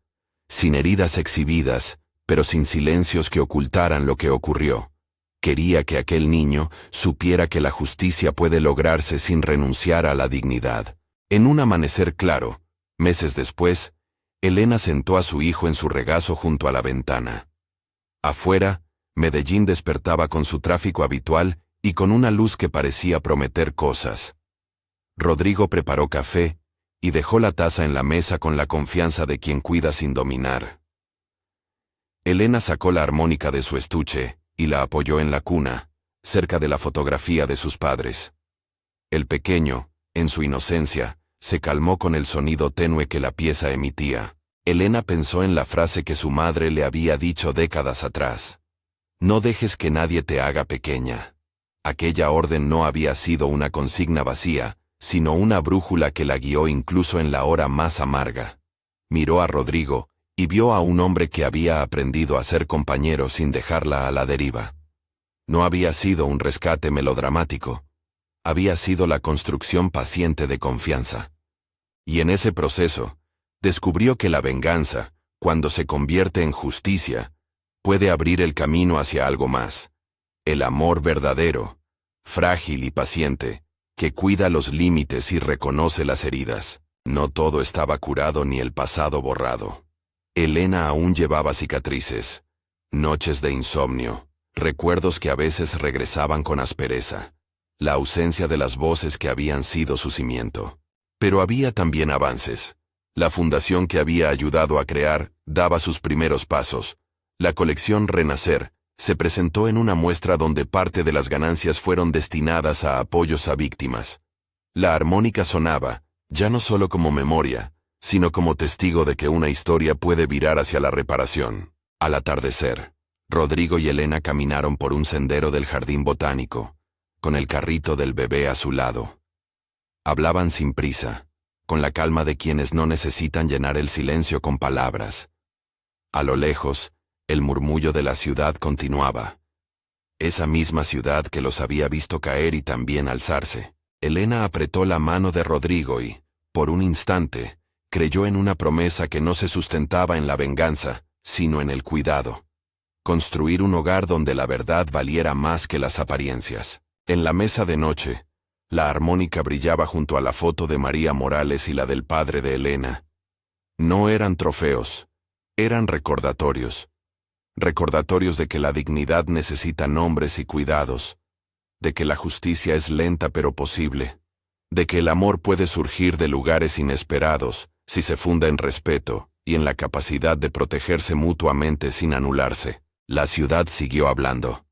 sin heridas exhibidas, pero sin silencios que ocultaran lo que ocurrió, Quería que aquel niño supiera que la justicia puede lograrse sin renunciar a la dignidad. En un amanecer claro, meses después, Elena sentó a su hijo en su regazo junto a la ventana. Afuera, Medellín despertaba con su tráfico habitual y con una luz que parecía prometer cosas. Rodrigo preparó café y dejó la taza en la mesa con la confianza de quien cuida sin dominar. Elena sacó la armónica de su estuche y la apoyó en la cuna, cerca de la fotografía de sus padres. El pequeño, en su inocencia, se calmó con el sonido tenue que la pieza emitía. Elena pensó en la frase que su madre le había dicho décadas atrás. No dejes que nadie te haga pequeña. Aquella orden no había sido una consigna vacía, sino una brújula que la guió incluso en la hora más amarga. Miró a Rodrigo y vio a un hombre que había aprendido a ser compañero sin dejarla a la deriva. No había sido un rescate melodramático. Había sido la construcción paciente de confianza. Y en ese proceso, descubrió que la venganza, cuando se convierte en justicia, puede abrir el camino hacia algo más. El amor verdadero, frágil y paciente, que cuida los límites y reconoce las heridas. No todo estaba curado ni el pasado borrado. Elena aún llevaba cicatrices, noches de insomnio, recuerdos que a veces regresaban con aspereza, la ausencia de las voces que habían sido su cimiento. Pero había también avances. La fundación que había ayudado a crear daba sus primeros pasos. La colección Renacer se presentó en una muestra donde parte de las ganancias fueron destinadas a apoyos a víctimas. La armónica sonaba, ya no solo como memoria, sino como testigo de que una historia puede virar hacia la reparación. Al atardecer, Rodrigo y Elena caminaron por un sendero del jardín botánico, con el carrito del bebé a su lado. Hablaban sin prisa, con la calma de quienes no necesitan llenar el silencio con palabras. A lo lejos, el murmullo de la ciudad continuaba. Esa misma ciudad que los había visto caer y también alzarse. Elena apretó la mano de Rodrigo y, por un instante, creyó en una promesa que no se sustentaba en la venganza, sino en el cuidado. Construir un hogar donde la verdad valiera más que las apariencias. En la mesa de noche, la armónica brillaba junto a la foto de María Morales y la del padre de Elena. No eran trofeos, eran recordatorios. Recordatorios de que la dignidad necesita nombres y cuidados, de que la justicia es lenta pero posible, de que el amor puede surgir de lugares inesperados, si se funda en respeto y en la capacidad de protegerse mutuamente sin anularse. La ciudad siguió hablando.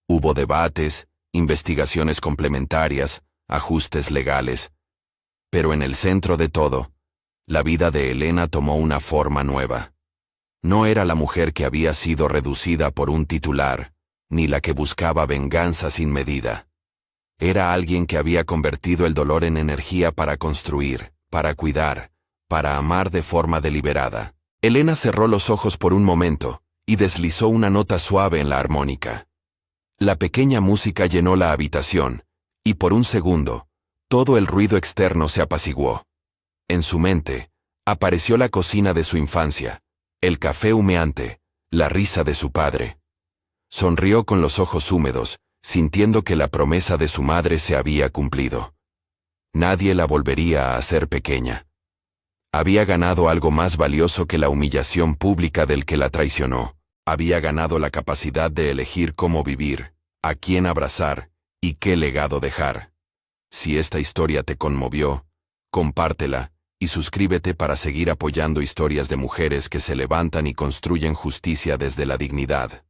Hubo debates, investigaciones complementarias, ajustes legales. Pero en el centro de todo, la vida de Elena tomó una forma nueva. No era la mujer que había sido reducida por un titular, ni la que buscaba venganza sin medida. Era alguien que había convertido el dolor en energía para construir, para cuidar, para amar de forma deliberada. Elena cerró los ojos por un momento y deslizó una nota suave en la armónica. La pequeña música llenó la habitación, y por un segundo, todo el ruido externo se apaciguó. En su mente, apareció la cocina de su infancia, el café humeante, la risa de su padre. Sonrió con los ojos húmedos, sintiendo que la promesa de su madre se había cumplido. Nadie la volvería a hacer pequeña. Había ganado algo más valioso que la humillación pública del que la traicionó. Había ganado la capacidad de elegir cómo vivir, a quién abrazar y qué legado dejar. Si esta historia te conmovió, compártela y suscríbete para seguir apoyando historias de mujeres que se levantan y construyen justicia desde la dignidad.